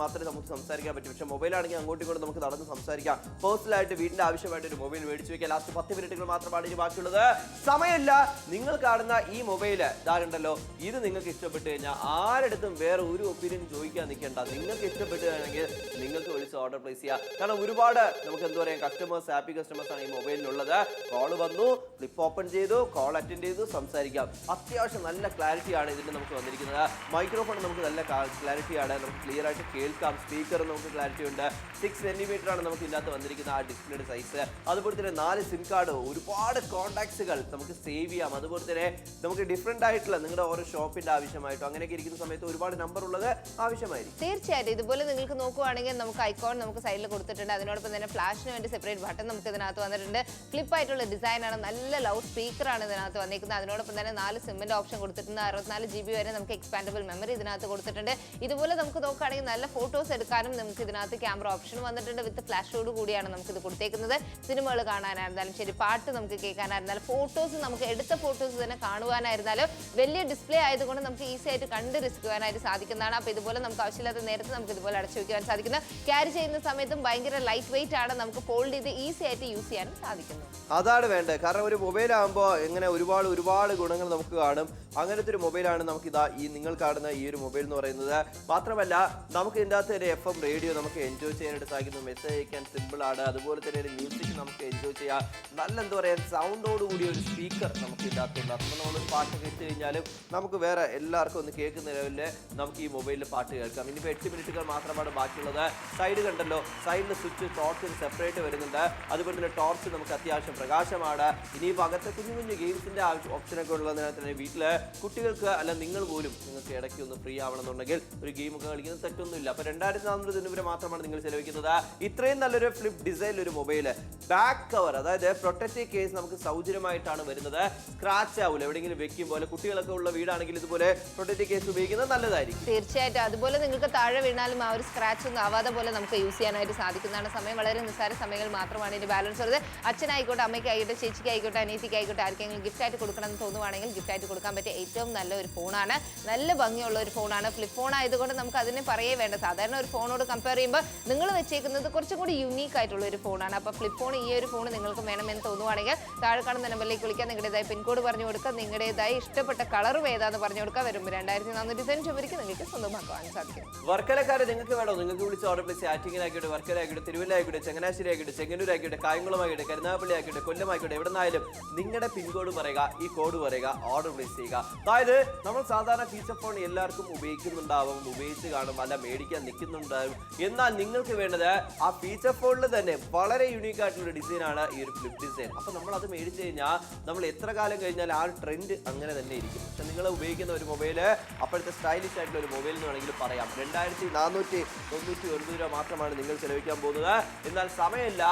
മാത്രമേ നമുക്ക് സംസാരിക്കാൻ പറ്റൂ. പക്ഷേ മൊബൈലാണെങ്കിൽ അങ്ങോട്ടും ഇങ്ങോട്ടും നമുക്ക് നടന്ന് സംസാരിക്കാം. പേഴ്സണലായിട്ട് വീടിന്റെ ആവശ്യമായിട്ട് ഒരു മൊബൈൽ മേടിച്ചു വെക്കാം. ലാസ്റ്റ് 10 മിനിറ്റുകൾ മാത്രമാണ് ഇനി ബാക്കിയുള്ളത്. സമയമില്ല. നിങ്ങൾ കാണുന്ന ഈ മൊബൈൽ ഇതാരുണ്ടല്ലോ, ഇത് നിങ്ങൾക്ക് ഇഷ്ടപ്പെട്ട് കഴിഞ്ഞാൽ ആരെടുത്തും വേറെ ഒരു ഒപ്പീനിയൻ ചോദിക്കാൻ നിൽക്കേണ്ട. നിങ്ങൾക്ക് ഇഷ്ടപ്പെട്ടുകയാണെങ്കിൽ നിങ്ങൾക്ക് വിളിച്ച് ഓർഡർ പ്ലേസ് ചെയ്യാം. കാരണം ഒരുപാട് നമുക്ക് എന്താ പറയുക കസ്റ്റമേഴ്സ്, ഹാപ്പി കസ്റ്റമേഴ്സ് ആണ് ഈ മൊബൈലിനുള്ളത്. കോൾ വന്നു, ഫ്ലിപ്പ് ഓപ്പൺ ചെയ്തു, കോൾ അറ്റൻഡ് ചെയ്തു, സംസാരിക്കാം. അത്യാവശ്യം നല്ല ക്ലാരിറ്റിയാണ് ഇതിന് നമുക്ക് വന്നിരിക്കുന്നത്. മൈക്രോഫോൺ നമുക്ക് നല്ല ക്ലാരിറ്റിയാണ്, നമുക്ക് ക്ലിയർ ആയിട്ട് കേൾക്കാം. സ്പീക്കർ നമുക്ക് ക്ലാരിറ്റി ഉണ്ട്. 6cm ആണ് നമുക്ക് ഇതിനകത്ത് വന്നിരിക്കുന്ന ആ ഡിസ്പ്ലേയുടെ സൈസ്. അതുപോലെ തന്നെ 4 സിം കാർഡ്, ഒരുപാട് കോൺടാക്ട്സുകൾ നമുക്ക് സേവ് ചെയ്യാം. അതുപോലെ തന്നെ നമുക്ക് ഡിഫറെന്റ് ആയിട്ടുള്ള നിങ്ങളുടെ ഓരോ ഷോപ്പിന്റെ ആവശ്യമായിട്ടോ അങ്ങനെയൊക്കെ ഇരിക്കുന്ന സമയത്ത് ഒരുപാട് നമ്പർ ഉള്ളത് ആവശ്യമായിരിക്കും. തീർച്ചയായിട്ടും ഇതുപോലെ നിങ്ങൾക്ക് നോക്കുവാണെങ്കിൽ നമുക്ക് ഐക്കോൺ നമുക്ക് സൈഡിൽ കൊടുത്തിട്ടുണ്ട്. അതിനോടൊപ്പം തന്നെ ഫ്ലാഷിന് വേണ്ടി സെപ്പറേറ്റ് ബട്ടൺ നമുക്ക് ഇതിനകത്ത് വന്നിട്ടുണ്ട്. ഫ്ലിപ്പ് ആയിട്ടുള്ള ഡിസൈൻ ആണ്, നല്ല ലൗഡ് സ്പീക്കറാണ് ഇതിനകത്ത് വന്നിരിക്കുന്നത്. അതിനോടൊപ്പം തന്നെ 4 സിമ്മിന്റെ ഓപ്ഷൻ കൊടുത്തിട്ടുണ്ട്. 64 GB വരെ നമുക്ക് എക്സ്പാൻഡബിൾ മെമ്മറി ഇതിനകത്ത് കൊടുത്തിട്ടുണ്ട്. ഇതുപോലെ നമുക്ക് നോക്കുകയാണെങ്കിൽ നല്ല ഫോട്ടോസ് എടുക്കാനും നമുക്ക് ഇതിനകത്ത് ക്യാമറ ഓപ്ഷൻ വന്നിട്ടുണ്ട്. വിത്ത് ഫ്ലാഷോട് കൂടിയാണ് നമുക്ക് ഇത് കൊടുത്തേക്കുന്നത്. സിനിമകൾ കാണാനായിരുന്നാലും ശരി, പാട്ട് നമുക്ക് കേൾക്കാനായിരുന്നാലും, ഫോട്ടോസ് നമുക്ക് എടുത്ത ഫോട്ടോസ് തന്നെ കാണുവാനായിരുന്നാലും വലിയ ഡിസ്പ്ലേ ആയതുകൊണ്ട് നമുക്ക് ഈസി ആയിട്ട് കണ്ട് രസിക്കുവാനായിട്ട് സാധിക്കുന്നതാണ്. അപ്പോൾ ഇതുപോലെ നമുക്ക് ആവശ്യമില്ലാത്ത നേരത്തെ നമുക്ക് ഇതുപോലെ അടച്ചു വയ്ക്കുവാൻ സാധിക്കുന്നു. ക്യാരി ചെയ്യുന്ന സമയത്തും ഭയങ്കര ലൈറ്റ് വെയിറ്റ് ആണ്, നമുക്ക് ഫോൾഡ് ചെയ്ത് ഈസി ആയിട്ട് യൂസ് ചെയ്യാനും സാധിക്കുന്നു. അതാണ് വേണ്ടത്. കാരണം ഒരു മൊബൈൽ ആകുമ്പോൾ എങ്ങനെ ഒരുപാട് ഗുണങ്ങൾ നമുക്ക് കാണും. അങ്ങനത്തെ ഒരു മൊബൈലാണ് നമുക്ക് ഈ നിങ്ങൾ കാണുന്ന ഈ ഒരു മൊബൈൽ എന്ന് പറയുന്നത്. മാത്രമല്ല നമുക്ക് ഇതിൻ്റെ അകത്ത് ഒരു FM റേഡിയോ നമുക്ക് എൻജോയ് ചെയ്യാനായിട്ട് സാധിക്കുന്നു. മെസ്സേജ് അയക്കാൻ സിമ്പിൾ ആണ്. അതുപോലെ തന്നെ ഒരു മ്യൂസിക് നമുക്ക് എൻജോയ് ചെയ്യാം. നല്ല എന്താ പറയുക, സൗണ്ടോട് കൂടിയ ഒരു സ്പീക്കർ നമുക്ക് ഇതിൻ്റെ അകത്തുണ്ട്. അപ്പോൾ നമ്മളൊരു പാട്ട് കേട്ട് കഴിഞ്ഞാലും നമുക്ക് വേറെ എല്ലാവർക്കും ഒന്ന് കേൾക്കുന്ന ലെവലിൽ നമുക്ക് ഈ മൊബൈലിൽ പാട്ട് കേൾക്കാം. ഇനിയിപ്പോൾ 8 മിനിറ്റുകൾ മാത്രമാണ് ബാക്കിയുള്ളത്. സൈഡ് കണ്ടല്ലോ, സൈഡിൽ സ്വിച്ച് ടോർച്ചിന് സെപ്പറേറ്റ് വരുന്നുണ്ട്. അതുപോലെ തന്നെ ടോർച്ച് നമുക്ക് അത്യാവശ്യം പ്രകാശമാണ്. ഇനിയിപ്പോൾ അകത്തെ കുഞ്ഞു ഗെയിംസിൻ്റെ ഓപ്ഷനൊക്കെ ഉള്ളതിനാൽ തന്നെ വീട്ടിൽ കുട്ടികൾക്ക് അല്ല നിങ്ങൾ പോലും നിങ്ങൾക്ക് ഇടയ്ക്ക് ഒന്ന് ഫ്രീ ആവണമെന്നുണ്ടെങ്കിൽ ഒരു ഗെയിമൊക്കെ കളിക്കുന്നത് തെറ്റൊന്നുമില്ല. അപ്പോൾ 2400 രൂപ മാത്രമാണ് നിങ്ങൾ ചെലവഴിക്കുന്നത്. ഇത്രയും നല്ലൊരു ഫ്ലിപ്പ് ഡിസൈനിൽ ഒരു മൊബൈല്, ബാക്ക് കവർ അതായത് പ്രൊട്ടക്റ്റീവ് കേസ് നമുക്ക് സൗജന്യമായിട്ടാണ് വരുന്നത്. സ്ക്രാച്ച് ആവില്ല, എവിടെയെങ്കിലും വെക്കുമ്പോൾ കുട്ടികളൊക്കെ ഉള്ള വീടാണെങ്കിൽ ഇതുപോലെ പ്രൊട്ടക്റ്റീവ് കേസ് ഉപയോഗിക്കുന്നത് നല്ലതായിരിക്കും. തീർച്ചയായിട്ടും അതുപോലെ നിങ്ങൾക്ക് താഴെ വീണാലും ആ ഒരു സ്ക്രാച്ച് ഒന്നും ആവാതെ പോലെ നമുക്ക് യൂസ് ചെയ്യാനായിട്ട് സാധിക്കുന്നതാണ്. സമയം വളരെ നിസ്സാര സമയങ്ങൾ മാത്രമാണ് ഇതിന് ബാലൻസ് ഉള്ളത്. അച്ഛനായിക്കോട്ടെ, അമ്മയ്ക്കായിക്കോട്ടെ, ചേച്ചിക്കായിക്കോട്ടെ, അനിയത്തിക്കായിക്കോട്ടെ, ആർക്കെങ്കിലും ഗിഫ്റ്റ് ആയിട്ട് കൊടുക്കണമെന്ന് തോന്നുവാണെങ്കിൽ ഗിഫ്റ്റ് ആയിട്ട് കൊടുക്കാൻ പറ്റിയ ഏറ്റവും നല്ല ഒരു ഫോണാണ്. നല്ല ഭംഗിയുള്ള ഒരു ഫോണാണ്. ഫ്ലിപ്പ് ഫോൺ ആയതുകൊണ്ട് നമുക്ക് അതിനെ പറയേ വേണ്ട. സാധാരണ ഒരു ഫോണോട് കമ്പയർ ചെയ്യുമ്പോൾ നിങ്ങൾ വെച്ചേക്കുന്നത് കുറച്ചും കൂടി യുണീക്ക് ആയിട്ടുള്ള ഒരു ഫോണാണ്. അപ്പോൾ ഫ്ലിപ്പ് ഫോൺ ഈ ഒരു ഫോൺ നിങ്ങൾക്ക് വേണമെന്ന് തോന്നുവാണെങ്കിൽ താഴെ കാണുന്ന നമ്പറിലേക്ക് വിളിക്കാൻ, നിങ്ങളുടേതായി പിൻകോഡ് പറഞ്ഞു കൊടുക്കുക, നിങ്ങളുടേതായി ഇഷ്ടപ്പെട്ട കളറും ഏതാന്ന് പറഞ്ഞു കൊടുക്കുക. വരുമ്പോൾ 2400 രൂപയ്ക്ക് നിങ്ങൾക്ക് സ്വന്തമാക്കുവാൻ സാധിക്കും. വർക്കലക്കാരെ നിങ്ങൾക്ക് വേണോ? നിങ്ങൾക്ക് വിളിച്ച് ഓർഡർ പ്ലേസ് ആറ്റിങ്ങിലായിക്കോട്ടെ, വർക്കലായിക്കോട്ടെ, തിരുവല്ലായിക്കോട്ടെ, ചങ്ങനാശ്ശേരി ആയിക്കോട്ടെ, ചെങ്ങന്നൂരായിക്കോട്ടെ, കായംകുളമായിക്കോട്ടെ, കരുനാഗപ്പള്ളി ആയിക്കോട്ടെ, കൊല്ലമായിക്കോട്ടെ, എവിടെ നിന്നായാലും നിങ്ങളുടെ പിൻകോഡ് പറയുക, ഈ കോഡ് പറയുക, ഓർഡർ പ്ലേസ് ചെയ്യുക. അതായത് നമ്മൾ സാധാരണ ഫീച്ചർ ഫോൺ എല്ലാവർക്കും ഉപയോഗിക്കുന്നുണ്ടാവും, ഉപയോഗിച്ച് കാണും, അല്ല മേടിക്കാൻ നിൽക്കുന്നുണ്ടാവും. എന്നാൽ നിങ്ങൾക്ക് വേണ്ടത് ആ ഫീച്ചർ ഫോണിൽ തന്നെ വളരെ യുണീക്ക് ആയിട്ടുള്ള ഡിസൈനാണ് ഈ ഒരു ഫ്ലിപ്പ് ഡിസൈൻ. അപ്പോൾ നമ്മൾ അത് മേടിച്ചു കഴിഞ്ഞാൽ നമ്മൾ എത്ര കാലം കഴിഞ്ഞാൽ ആ ട്രെൻഡ് അങ്ങനെ തന്നെ ഇരിക്കും. പക്ഷെ നിങ്ങൾ ഉപയോഗിക്കുന്ന ഒരു മൊബൈല് അപ്പോഴത്തെ സ്റ്റൈലിഷ് ആയിട്ടുള്ള ഒരു മൊബൈൽ എന്ന് വേണമെങ്കിൽ പറയാം. 2499 രൂപ മാത്രമാണ് നിങ്ങൾ ചെലവഴിക്കാൻ പോകുന്നത്. എന്നാൽ സമയമില്ല,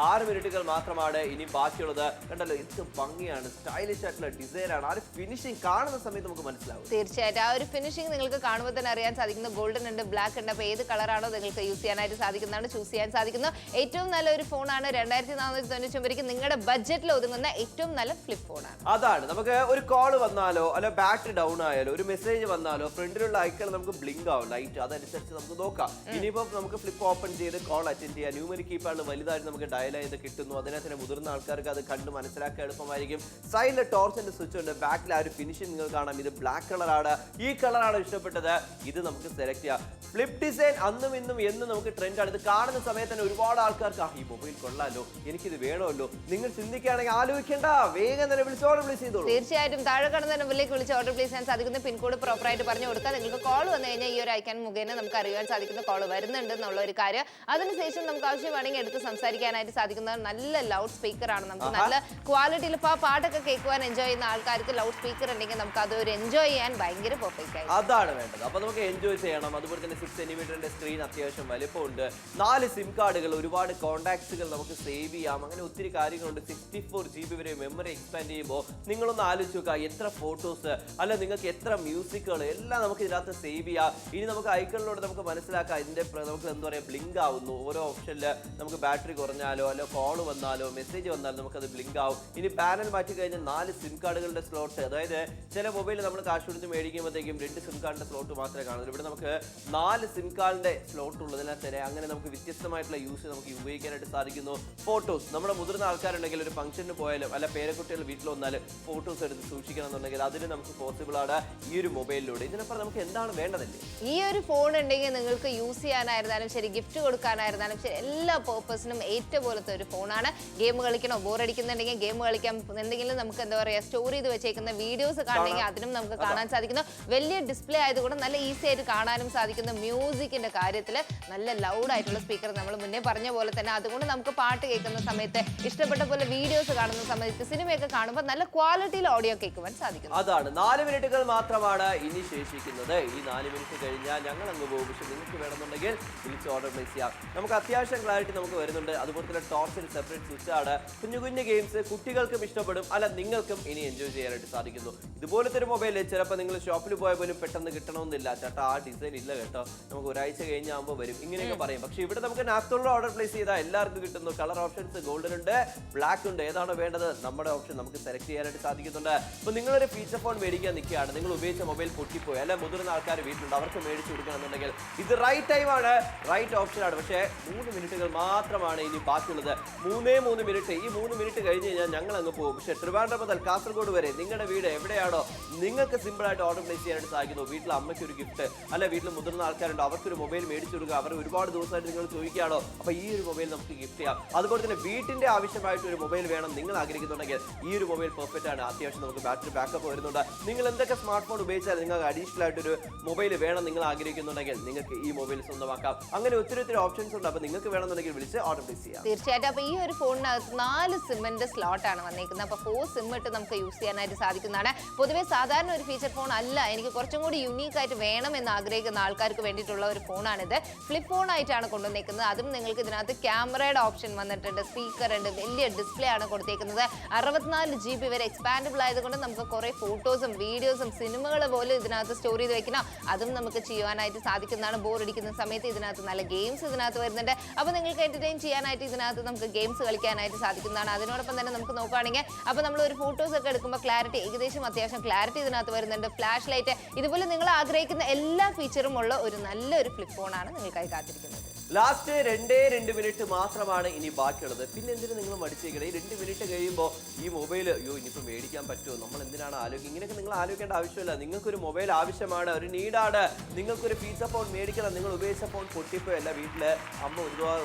6 മിനിറ്റുകൾ മാത്രമാണ് ഇനി ബാക്കിയുള്ളത്. കണ്ടല്ലോ, എന്ത് ഭംഗിയാണ്, സ്റ്റൈലിഷ് ആയിട്ടുള്ള ഡിസൈനാണ്. ആ ഒരു ഫിനിഷിംഗ് കാണുന്ന സമയത്ത് നമുക്ക് മനസ്സിലാവും. തീർച്ചയായിട്ടും ആ ഒരു ഫിനിഷിംഗ് നിങ്ങൾക്ക് കാണുമ്പോൾ തന്നെ അറിയാൻ സാധിക്കുന്നു. ഗോൾഡൻ ഉണ്ട്, ബ്ലാക്ക് ഉണ്ട്. അപ്പോൾ ഏത് കളറാണോ നിങ്ങൾക്ക് യൂസ് ചെയ്യാനായിട്ട് സാധിക്കുന്നതാണ്, ചൂസ് ചെയ്യാൻ സാധിക്കുന്നു. ഏറ്റവും നല്ലൊരു ഫോണാണ്. 2499 രൂപയ്ക്ക് നിങ്ങളുടെ ബഡ്ജറ്റിൽ ഒതുങ്ങുന്ന ഏറ്റവും നല്ല ഫ്ലിപ്പ് ഫോണാണ്. അതാണ്, നമുക്ക് ഒരു കോൾ വന്നാലോ അല്ല ബാറ്ററി ഡൗൺ ആയാലോ ഒരു മെസ്സേജ് വന്നാലോ ഫ്രണ്ടിലുള്ള ഐക്കൺ നമുക്ക് ബ്ലിങ്ക് ആവും ലൈറ്റ്, അതനുസരിച്ച് നമുക്ക് നോക്കാം. ഇനിയിപ്പോൾ നമുക്ക് ഫ്ലിപ്പ് ഓപ്പൺ ചെയ്ത് കോൾ അറ്റൻഡ് ചെയ്യാം. ന്യൂമറിക് കീപാഡ് വലുതായിട്ട് നമുക്ക് ഡയൽ ചെയ്ത് കിട്ടുന്നു. അതിനകത്ത് മുതിർന്ന ആൾക്കാർക്ക് അത് കണ്ട് മനസ്സിലാക്കാൻ എളുപ്പമായിരിക്കും. സൈഡിൽ ടോർച്ചിന്റെ സ്വിച്ച് ഉണ്ട്, ബാക്കിൽ ആ ഒരു ഫിനിഷിംഗ് നിങ്ങൾ കാണാം. ഇത് ബ്ലാക്ക് കളറാണ്. ഈ കളറാണ് ഇഷ്ടപ്പെട്ടത്, ഇത് നമുക്ക് സെലക്ട് ചെയ്യാം. ഫ്ലിപ്പ് ഡിസൈൻ അന്നും ഇന്നും എന്നും നമുക്ക് ട്രെൻഡാണ്. ഇത് കാണുന്ന സമയത്ത് തന്നെ ഒരുപാട് ആൾക്കാർക്ക് ഈ മൊബൈൽ കൊള്ളാലോ, എനിക്കിത് വേണമല്ലോ. നിങ്ങൾ ചിന്തിക്കുകയാണെങ്കിൽ ആലോചിക്കേണ്ട, വേഗം തന്നെ വിളിച്ച് ഓർഡർ പ്ലേസ് ചെയ്തോളൂ. തീർച്ചയായിട്ടും താഴെ കാണുന്ന നമ്പറിലേക്ക് വിളിച്ച് ഓർഡർ പ്ലേസ് ചെയ്യാൻ സാധിക്കുന്ന പിൻകോഡ് പ്രോപ്പറായിട്ട് പറഞ്ഞു കൊടുക്കുക. നിങ്ങൾക്ക് കോൾ വന്നു കഴിഞ്ഞാൽ ഈ ഒരു ഐക്കൺ മുഖേന നമുക്ക് അറിയാൻ സാധിക്കുന്ന കോൾ വരുന്നുണ്ട് എന്നുള്ള ഒരു കാര്യം. അതിനുശേഷം നമുക്ക് ആവശ്യമാണെങ്കിൽ എടുത്ത് സംസാരിക്കാനായിട്ട് സാധിക്കുന്ന നല്ല ലൗഡ് സ്പീക്കർ ആണ്. നമുക്ക് നല്ല ക്വാളിറ്റിയിൽ ഇപ്പോൾ ആ പാട്ടൊക്കെ കേൾക്കുവാൻ എൻജോയ് ചെയ്യുന്ന ആൾക്കാർക്ക് ലൗഡ് സ്പീക്കർ ഉണ്ടെങ്കിൽ നമുക്ക് അത് ഒരു എൻജോയ് ചെയ്യാൻ ഭയങ്കര പെർഫെക്റ്റ് ആയി. അതാണ് വേണ്ടത്. അപ്പോൾ നമുക്ക് എൻജോയ് ചെയ്യണം. അതുപോലെ തന്നെ 6cm സ്ക്രീൻ അത്യാവശ്യം വലിപ്പമുണ്ട്. 4 സിം കാർഡുകൾ, ഒരുപാട് കോൺടാക്ട്സുകൾ നമുക്ക് സേവ് ചെയ്യാം. അങ്ങനെ ഒത്തിരി കാര്യങ്ങളുണ്ട്. 64 GB വരെ മെമ്മറി എക്സ്പാൻഡ് ചെയ്യുമ്പോൾ നിങ്ങളൊന്ന് ആലോചിച്ച് നോക്കുക, എത്ര ഫോട്ടോസ് അല്ല നിങ്ങൾക്ക് എത്ര മ്യൂസിക്കുകൾ എല്ലാം നമുക്ക് ഇതിനകത്ത് സേവ് ചെയ്യാം. ഇനി നമുക്ക് ഐക്കണിലൂടെ നമുക്ക് മനസ്സിലാക്കാം ഇതിൻ്റെ നമുക്ക് എന്താ പറയുക ബ്ലിങ്ക് ആവുന്നു. ഓരോ ഓപ്ഷനിൽ നമുക്ക് ബാറ്ററി കുറഞ്ഞാലോ അല്ല കോൾ വന്നാലോ മെസ്സേജ് വന്നാലോ നമുക്കത് ബ്ലിങ്ക് ആവും. ഇനി പാനൽ മാറ്റി കഴിഞ്ഞാൽ 4 സിം കാർഡുകളുടെ സ്ലോട്ട്, അതായത് ചില മൊബൈൽ നമ്മൾ കാശ് കൊടുത്ത് മേടിക്കുമ്പോഴത്തേക്കും 2 സിം കാർഡിൻ്റെ സ്ലോട്ട് മാത്രമേ കാണുള്ളൂ. ഇവിടെ നമുക്ക് 4 സിം കാർഡിൻ്റെ സ്ലോട്ട് ഉള്ളതിനാൽ തന്നെ അങ്ങനെ നമുക്ക് വ്യത്യസ്തമായിട്ടുള്ള യൂസ് നമുക്ക് ഉപയോഗിക്കാനായിട്ട് സാധിക്കുന്നു. ഫോട്ടോസ്, നമ്മുടെ മുതിർന്ന ആൾക്കാരുണ്ടെങ്കിൽ ഒരു ഫംഗ്ഷന് പോയാലും അല്ല പേരക്കുട്ടികൾ വീട്ടിൽ വന്നാലും ഫോട്ടോസ് എടുത്ത് സൂക്ഷിക്കണം എന്നുണ്ടെങ്കിൽ അതിന് നമുക്ക് പോസിബിൾ ആണ് ഈ ഒരു മൊബൈലിലൂടെ. ഇതിനപ്പുറം നമുക്ക് എന്താണ് വേണ്ടതല്ലേ? ഈ ഒരു ഫോൺ ഉണ്ടെങ്കിൽ നിങ്ങൾക്ക് യൂസ് ചെയ്യാനായിരുന്നാലും ശരി, ഗിഫ്റ്റ് കൊടുക്കാനായിരുന്നാലും ശരി, എല്ലാ പേർപ്പസിനും ഏറ്റവും പോലത്തെ ഒരു ഫോണാണ്. ഗെയിം കളിക്കണോ, ബോർ അടിക്കുന്നുണ്ടെങ്കിൽ ഗെയിം കളിക്കാം. എന്തെങ്കിലും നമുക്ക് എന്താ പറയുക സ്റ്റോർ ചെയ്ത് വെച്ചേക്കുന്ന വീഡിയോസ് കാണണമെങ്കിൽ അതിനും നമുക്ക് കാണാൻ സാധിക്കുന്നു. വലിയ ഡിസ്പ്ലേ ആയതുകൊണ്ട് നല്ല ഈസി ആയിട്ട് കാണാനും സാധിക്കുന്നു. മ്യൂസിക്കിന്റെ കാര്യത്തിൽ നല്ല ലൗഡ് ലൗഡ് ആയിട്ടുള്ള സ്പീക്കർ നമ്മൾ മുന്നേ പറഞ്ഞ പോലെ തന്നെ അതുകൊണ്ട് നമുക്ക് പാട്ട് കേൾക്കുന്ന സമയത്ത് ഇഷ്ടപ്പെട്ട പോലെ വീഡിയോസ് കാണുന്ന സമയത്ത് സിനിമയൊക്കെ കാണുമ്പോൾ നല്ല ക്വാളിറ്റിയിൽ ഓഡിയോ കേൾക്കുവാൻ സാധിക്കും. അതാണ് 4 മിനിറ്റുകൾ മാത്രമാണ് ഇനി ശേഷിക്കുന്നത്. ഈ 4 മിനിറ്റ് കഴിഞ്ഞാൽ ഞങ്ങൾ അങ്ങ് പോകും. പക്ഷെ നിങ്ങൾക്ക് വേണമെന്നുണ്ടെങ്കിൽ വിളിച്ച് ഓർഡർ പ്ലേസ് ചെയ്യാം. നമുക്ക് അത്യാവശ്യം ക്ലാരിറ്റി നമുക്ക് വരുന്നുണ്ട്. അതുപോലെ തന്നെ ടോർച്ചിൽ സെപ്പറേറ്റ് സ്വിച്ച് ആണ്. കുഞ്ഞു കുഞ്ഞു ഗെയിംസ് കുട്ടികൾക്കും ഇഷ്ടപ്പെടും, അല്ല നിങ്ങൾക്കും ഇനി എൻജോയ് ചെയ്യാനായിട്ട് സാധിക്കുന്നു. ഇതുപോലത്തെ ഒരു മൊബൈൽ ചിലപ്പോൾ നിങ്ങൾ ഷോപ്പിൽ പോയാൽ പോലും പെട്ടെന്ന് കിട്ടണമെന്നില്ല. ചേട്ടാ ആ ഡിസൈൻ ഇല്ല കേട്ടോ, നമുക്ക് ഒരാഴ്ച കഴിഞ്ഞാകുമ്പോൾ വരും, ഇങ്ങനെയൊക്കെ പറയും. പക്ഷെ ഇവിടെ നമുക്ക് നാപ്തോളിൽ ഓർഡർ പ്ലേസ് ചെയ്താൽ എല്ലാവർക്കും കിട്ടുന്നു. കളർ ഓപ്ഷൻസ് ഗോൾഡൻ ഉണ്ട്, ബ്ലാക്ക് ഉണ്ട്. ഏതാണോ വേണ്ടത് നമ്മുടെ ഓപ്ഷൻ നമുക്ക് സെലക്ട് ചെയ്യാനായിട്ട് സാധിക്കുന്നുണ്ട്. അപ്പോൾ നിങ്ങളൊരു ഫീച്ചർ ഫോൺ മേടിക്കാൻ നിൽക്കുകയാണ്, നിങ്ങൾ ഉപയോഗിച്ച മൊബൈൽ പൊട്ടിപ്പോയി, അല്ല മുതിർന്ന ആൾക്കാർ വീട്ടിലുണ്ട്, അവർക്ക് മേടിച്ച് കൊടുക്കണമെന്നുണ്ടെങ്കിൽ ഇത് റൈറ്റ് ടൈമാണ്, റൈറ്റ് ഓപ്ഷനാണ്. പക്ഷേ 3 മിനിറ്റുകൾ മാത്രമാണ് ഇനി ബാക്കിയുള്ളത്. 3 മിനിറ്റ്. ഈ 3 മിനിറ്റ് കഴിഞ്ഞ് കഴിഞ്ഞാൽ ഞങ്ങൾ അങ്ങ് പോകും. പക്ഷേ ട്രിവാൻഡ്രം മുതൽ കാസർഗോഡ് വരെ നിങ്ങളുടെ വീട് എവിടെയാണോ നിങ്ങൾക്ക് സിമ്പിളായിട്ട് ഓർഡർ പ്ലേസ് ചെയ്യാനായിട്ട് സാധിക്കുന്നു. വീട്ടിൽ അമ്മയ്ക്ക് ഒരു ഗിഫ്റ്റ്, അല്ല വീട്ടിൽ മുതിർന്ന ആൾക്കാരുണ്ടോ അവർക്കൊരു മൊബൈൽ മേടിച്ചു കൊടുക്കുക, അവർ ഒരുപാട് ദിവസമായിട്ട് നിങ്ങൾ ചോദിക്കുകയാണോ, അപ്പോൾ ഈ ഒരു മൊബൈൽ നമുക്ക് ഗിഫ്റ്റ് ചെയ്യാം. അതുപോലെ തന്നെ വീട്ടിൻ്റെ ആവശ്യമായിട്ട് ഒരു മൊബൈൽ വേണം നിങ്ങൾ ആഗ്രഹിക്കുന്നുണ്ടെങ്കിൽ ഈ ഒരു മൊബൈൽ പെർഫെക്റ്റ് ആണ്. അത്യാവശ്യം നമുക്ക് ബാറ്ററി ബാക്കപ്പ് വരുന്നുണ്ട്. നിങ്ങൾ എന്തൊക്കെ സ്മാർട്ട് ഫോൺ ഉപയോഗിച്ചാൽ നിങ്ങൾക്ക് അഡീഷണൽ ആയിട്ടൊരു മൊബൈൽ വേണം നിങ്ങൾ ആഗ്രഹിക്കുന്നുണ്ടെങ്കിൽ നിങ്ങൾക്ക് ഈ മൊബൈൽ സ്വന്തമാക്കാം. അങ്ങനെ ഒത്തിരി ഓപ്ഷൻസ് ഉണ്ട്. അപ്പോൾ നിങ്ങൾക്ക് വേണമെന്നുണ്ടെങ്കിൽ വിളിച്ച് ഓർഡർ പ്ലേസ് ചെയ്യാം. തീർച്ചയായിട്ടും. അപ്പോൾ ഈ ഒരു ഫോണിനകത്ത് 4 സിമ്മിന്റെ സ്ലോട്ടാണ് വന്നിരിക്കുന്നത്. അപ്പോൾ 4 സിം ഇട്ട് നമുക്ക് യൂസ് ചെയ്യാനായിട്ട് സാധിക്കുന്നതാണ്. പൊതുവെ സാധാരണ ഒരു ഫീച്ചർ ഫോൺ അല്ല, എനിക്ക് കുറച്ചും കൂടി യുണീക്ക് ആയിട്ട് വേണം എന്ന് ആഗ്രഹിക്കുന്ന ആൾക്കാർക്ക് വേണ്ടിയിട്ടുള്ള ഒരു ഫോണാണിത്. ഫ്ലിപ്പ് ഫോൺ ആയിട്ടാണ് കൊണ്ടുവന്നിരിക്കുന്നത്. അതും നിങ്ങൾക്ക് ഇതിനകത്ത് ക്യാമറയുടെ ഓപ്ഷൻ വന്നിട്ടുണ്ട്, സ്പീക്കർ ഉണ്ട്, വലിയ ഡിസ്പ്ലേ ആണ് കൊടുത്തേക്കുന്നത്. 64 GB വരെ എക്സ്പാൻഡബിൾ ആയതുകൊണ്ട് നമുക്ക് കുറേ ഫോട്ടോസും വീഡിയോസും സിനിമകൾ പോലും ഇതിനകത്ത് സ്റ്റോർ ചെയ്ത് വെക്കണം. അതും നമുക്ക് ചെയ്യാനായിട്ട് സാധിക്കുന്നതാണ്. ബോറടിക്കുന്ന സമയത്ത് ഇതിനകത്ത് നല്ല ഗെയിംസ് ഇതിനകത്ത് വരുന്നുണ്ട്. അപ്പോൾ നിങ്ങൾക്ക് എന്റർടൈൻ ചെയ്യാനായിട്ട് ഇതിനകത്ത് നമുക്ക് ഗെയിംസ് കളിക്കാനായിട്ട് സാധിക്കുന്നതാണ്. അതിനോടൊപ്പം തന്നെ നമുക്ക് നോക്കുകയാണെങ്കിൽ അപ്പോൾ നമ്മൾ ഒരു ഫോട്ടോസ് ഒക്കെ എടുക്കുമ്പോൾ ക്ലാരിറ്റി ഏകദേശം അത്യാവശ്യം ക്ലാരിറ്റി ഇതിനകത്ത് വരുന്നുണ്ട്. ഫ്ലാഷ് ലൈറ്റ്, ഇതുപോലെ നിങ്ങൾ ആഗ്രഹിക്കുന്ന എല്ലാ ഫീച്ചറും ഉള്ള ഒരു നല്ലൊരു ഫ്ലിപ്പ് ഫോണാണ് നിങ്ങൾക്കായി കാത്തിരിക്കുന്നത്. ലാസ്റ്റ് 2 മിനിറ്റ് മാത്രമാണ് ഇനി ബാക്കിയുള്ളത്. പിന്നെ എന്തിനു നിങ്ങൾ മടിച്ചേക്കണേ? 2 മിനിറ്റ് കഴിയുമ്പോൾ ഈ മൊബൈൽ ഇനിയിപ്പോൾ മേടിക്കാൻ പറ്റുമോ, നമ്മൾ എന്തിനാണ് ആലോചിക്കുക? ഇങ്ങനെയൊക്കെ നിങ്ങൾ ആലോചിക്കേണ്ട ആവശ്യമില്ല. നിങ്ങൾക്കൊരു മൊബൈൽ ആവശ്യമാണ്, ഒരു നീഡാണ്. നിങ്ങൾക്കൊരു ഫീച്ചർ ഫോൺ മേടിക്കണം. നിങ്ങൾ ഉപയോഗിച്ച ഫോൺ പൊട്ടിപ്പോയല്ല, വീട്ടിൽ അമ്മ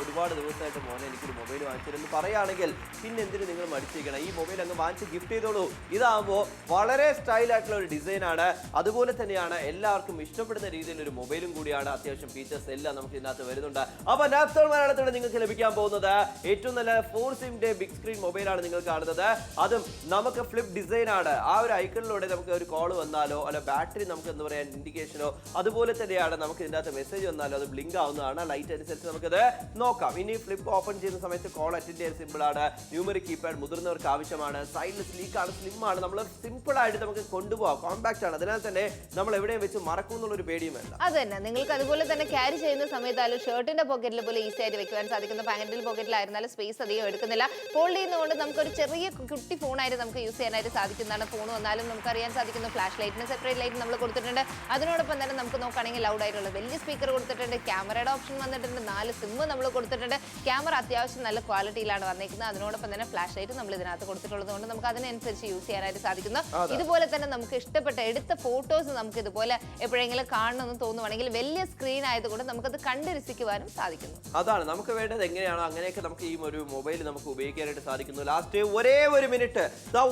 ഒരുപാട് ദിവസമായിട്ട് മോനെ എനിക്കൊരു മൊബൈൽ വാങ്ങിച്ചിരുന്നു പറയുകയാണെങ്കിൽ പിന്നെ എന്തിനു നിങ്ങൾ മടിച്ചേക്കണം? ഈ മൊബൈൽ അങ്ങ് വാങ്ങിച്ച് ഗിഫ്റ്റ് ചെയ്തോളൂ. ഇതാകുമ്പോൾ വളരെ സ്റ്റൈലായിട്ടുള്ള ഒരു ഡിസൈനാണ്. അതുപോലെ തന്നെയാണ് എല്ലാവർക്കും ഇഷ്ടപ്പെടുന്ന രീതിയിൽ ഒരു മൊബൈലും കൂടിയാണ്. അത്യാവശ്യം ഫീച്ചേഴ്സ് എല്ലാം നമുക്ക് ഇതിനകത്ത് വരുന്നുണ്ട്. അപ്പോൾ നാപ്തോൾ മലയാളത്തോടെ നിങ്ങൾക്ക് ലഭിക്കാൻ പോകുന്നത് ഏറ്റവും നല്ല 4 സിമിന്റെ ബിഗ് സ്ക്രീൻ മൊബൈലാണ് നിങ്ങൾ കാണുന്നത്. അതും നമുക്ക് ഫ്ലിപ്പ് ഡിസൈൻ ആണ്. ആ ഒരു ഐക്കണിലൂടെ നമുക്ക് ഒരു കോൾ വന്നാലോ അല്ല ബാറ്ററി നമുക്ക് എന്താ പറയാ ഇൻഡിക്കേഷനോ അതുപോലെ തന്നെയാണ് നമുക്ക് ഇതിനകത്ത് മെസ്സേജ് വന്നാലോ അത് ബ്ലിങ്ക് ആവുന്നതാണ്. ലൈറ്റ് അനുസരിച്ച് നമുക്കത് നോക്കാം. ഇനി ഫ്ലിപ്പ് ഓപ്പൺ ചെയ്യുന്ന സമയത്ത് കോൾ അറ്റൻഡ് ചെയ്യാൻ സിമ്പിൾ ആണ്. ന്യൂമറിക് കീപാഡ് മുതിർന്നവർക്ക് ആവശ്യമാണ്. സൈഡിൽ സ്ലീക്ക് ആണ്, സ്ലിം ആണ്. നമ്മൾ സിമ്പിൾ ആയിട്ട് നമുക്ക് കൊണ്ടുപോകാം. കോമ്പാക്ട് ആണ്. അതിനാൽ തന്നെ നമ്മൾ എവിടെയും വെച്ച് മറക്കും എന്നുള്ളൊരു പേടിയും വേണ്ട. അത് തന്നെ നിങ്ങൾക്ക് അതുപോലെ തന്നെ ക്യാരി ചെയ്യുന്ന സമയത്തായാലും ഷർട്ടിന്റെ പോക്കറ്റിൽ പോലെ ഈസി ആയിട്ട് വെക്കുവാൻ സാധിക്കുന്ന. പാന്റിൽ പോക്കറ്റിലായിരുന്നാലും സ്പേസ് അധികം എടുക്കുന്നില്ല. ഫോൾഡ് ചെയ്യുന്നതുകൊണ്ട് നമുക്കൊരു ചെറിയ കുട്ടി ഫോണായിട്ട് നമുക്ക് യൂസ് ചെയ്യാനായിട്ട് സാധിക്കുന്നതാണ്. ഫോൺ വന്നാലും നമുക്ക് അറിയാൻ സാധിക്കുന്നു. ഫ്ലാഷ് ലൈറ്റിന് സെപ്പറേറ്റ് ലൈറ്റ് നമ്മൾ കൊടുത്തിട്ടുണ്ട്. അതിനോടൊപ്പം തന്നെ നമുക്ക് നോക്കുകയാണെങ്കിൽ ലൗഡ് ആയിട്ടുള്ള വലിയ സ്പീക്കർ കൊടുത്തിട്ടുണ്ട്. ക്യാമറയുടെ ഓപ്ഷൻ വന്നിട്ടുണ്ട്. 4 സിം നമ്മൾ കൊടുത്തിട്ടുണ്ട്. ക്യാമറ അത്യാവശ്യം നല്ല ക്വാളിറ്റിയിലാണ് വന്നിരിക്കുന്നത്. അതിനോടൊപ്പം തന്നെ ഫ്ലാഷ് ലൈറ്റ് നമ്മൾ ഇതിനകത്ത് കൊടുത്തിട്ടുള്ളത് കൊണ്ട് നമുക്ക് അതിനനുസരിച്ച് യൂസ് ചെയ്യാനായിട്ട് സാധിക്കുന്നു. ഇതുപോലെ തന്നെ നമുക്ക് ഇഷ്ടപ്പെട്ട എടുത്ത ഫോട്ടോസ് നമുക്ക് ഇതുപോലെ എപ്പോഴെങ്കിലും കാണണമെന്ന് തോന്നുവാണെങ്കിൽ വലിയ സ്ക്രീൻ ആയതുകൊണ്ട് നമുക്കത് കണ്ട് രസിക്കുവാനും സാധിക്കുന്നു. അതാണ് നമുക്ക് വേണ്ടത്. എങ്ങനെയാണോ അങ്ങനെയൊക്കെ നമുക്ക് ഈ ഒരു മൊബൈൽ നമുക്ക് ഉപയോഗിക്കാനായിട്ട് സാധിക്കുന്നു. ലാസ്റ്റ് ഒരേ 1 മിനിറ്റ്,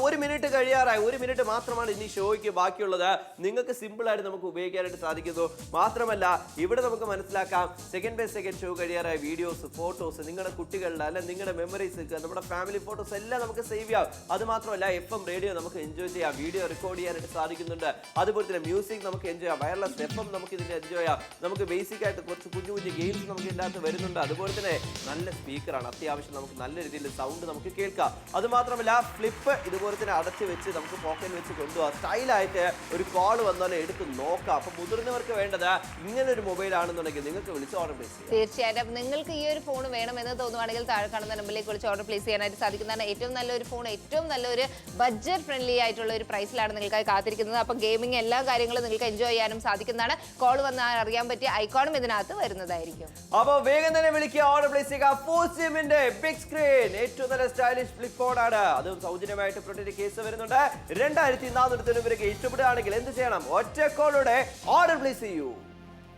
1 മിനിറ്റ് കഴിയാറായി. 1 മിനിറ്റ് മാത്രമാണ് ഇനി ഷോയ്ക്ക് ബാക്കിയുള്ളത്. നിങ്ങൾക്ക് സിമ്പിൾ ആയിട്ട് നമുക്ക് ഉപയോഗിക്കാനായിട്ട് സാധിക്കുന്നു. മാത്രമല്ല ഇവിടെ നമുക്ക് മനസ്സിലാക്കാം സെക്കൻഡ് ബൈ സെക്കൻഡ് ഷോ കഴിയാറായ വീഡിയോസ്, ഫോട്ടോസ്, നിങ്ങളുടെ കുട്ടികളുടെ അല്ല നിങ്ങളുടെ മെമ്മറീസ്, നമ്മുടെ ഫാമിലി ഫോട്ടോസ് എല്ലാം നമുക്ക് സേവ് ചെയ്യാം. അത് മാത്രമല്ല FM റേഡിയോ നമുക്ക് എൻജോയ് ചെയ്യാം. വീഡിയോ റെക്കോർഡ് ചെയ്യാനായിട്ട് സാധിക്കുന്നുണ്ട്. അതുപോലെ തന്നെ മ്യൂസിക് നമുക്ക് എൻജോയ് ചെയ്യാം. വയർലെസ് FM നമുക്ക് ഇതിന് എൻജോയ് ചെയ്യാം. നമുക്ക് ബേസിക് ആയിട്ട് കുറച്ച് കുഞ്ഞു കുഞ്ഞു ഗെയിംസ് നമുക്ക് ഇതിനകത്ത് വരുന്നുണ്ട്. അതുപോലെ തന്നെ നല്ല സ്പീക്കറാണ്. അത്യാവശ്യം നമുക്ക് നല്ല രീതിയിൽ സൗണ്ട് നമുക്ക് കേൾക്കാം. അത് മാത്രമല്ല ഫ്ലിപ്പ് ഇതുപോലെ തന്നെ അടച്ചു വെച്ച് നമുക്ക് പോക്കറ്റിൽ വെച്ച് കൊണ്ടുപോകാം. സ്റ്റൈലായിട്ട് ഒരു കോൾ വന്നാലും എടുത്ത് നോക്കാം. അപ്പോൾ മുതിർന്നവർക്ക് വേണ്ടത് ഇങ്ങനെ ഒരു മൊബൈൽ ആണെന്നുണ്ടെങ്കിൽ നിങ്ങൾക്ക് വിളിച്ച് ഓർഡർ പ്ലേസ് ചെയ്യാം. തീർച്ചയായിട്ടും നിങ്ങൾക്ക് ഈ ഒരു ഫോൺ വേണമെന്ന് തോന്നുവാണെങ്കിൽ താഴെ കാണുന്ന നമ്പറിലേക്ക് വിളിച്ച് ഓർഡർ പ്ലേസ് ചെയ്യാനായിട്ട് സാധിക്കുന്നതാണ്. ഏറ്റവും നല്ലൊരു ഫോൺ, ഏറ്റവും നല്ലൊരു ബഡ്ജറ്റ് ഫ്രണ്ട്ലി ആയിട്ടുള്ള ഒരു പ്രൈസിലാണ് നിങ്ങൾക്കായി കാത്തിരിക്കുന്നത്. അപ്പം ഗെയിമിംഗ് എല്ലാ കാര്യങ്ങളും നിങ്ങൾക്ക് എൻജോയ് ചെയ്യാനും സാധിക്കുന്നതാണ്. കോൾ വന്നാൽ അറിയാൻ പറ്റിയ ഐക്കോണും ഇതിനകത്ത് വരുന്നതായിരിക്കും. അപ്പോൾ വേഗം തന്നെ വിളിക്കുക, ഓർഡർ പ്ലേസ് ചെയ്യുക. 4 സിമിന്റെ ബിഗ് സ്ക്രീൻ ഏറ്റവും നല്ല സ്റ്റൈലിഷ് ഫ്ലിപ്പ് ഫോൺ ആണ്. അതും സൗജന്യമായിട്ട് പ്രൊട്ടക്ട് കേസ് വരുന്നുണ്ട്. 2400 രൂപയ്ക്ക് ഇഷ്ടപ്പെടുകയാണെങ്കിൽ എന്ത് ചെയ്യണം? ഒറ്റ കോളോടെ ഓർഡർ പ്ലേസ് ചെയ്യൂ.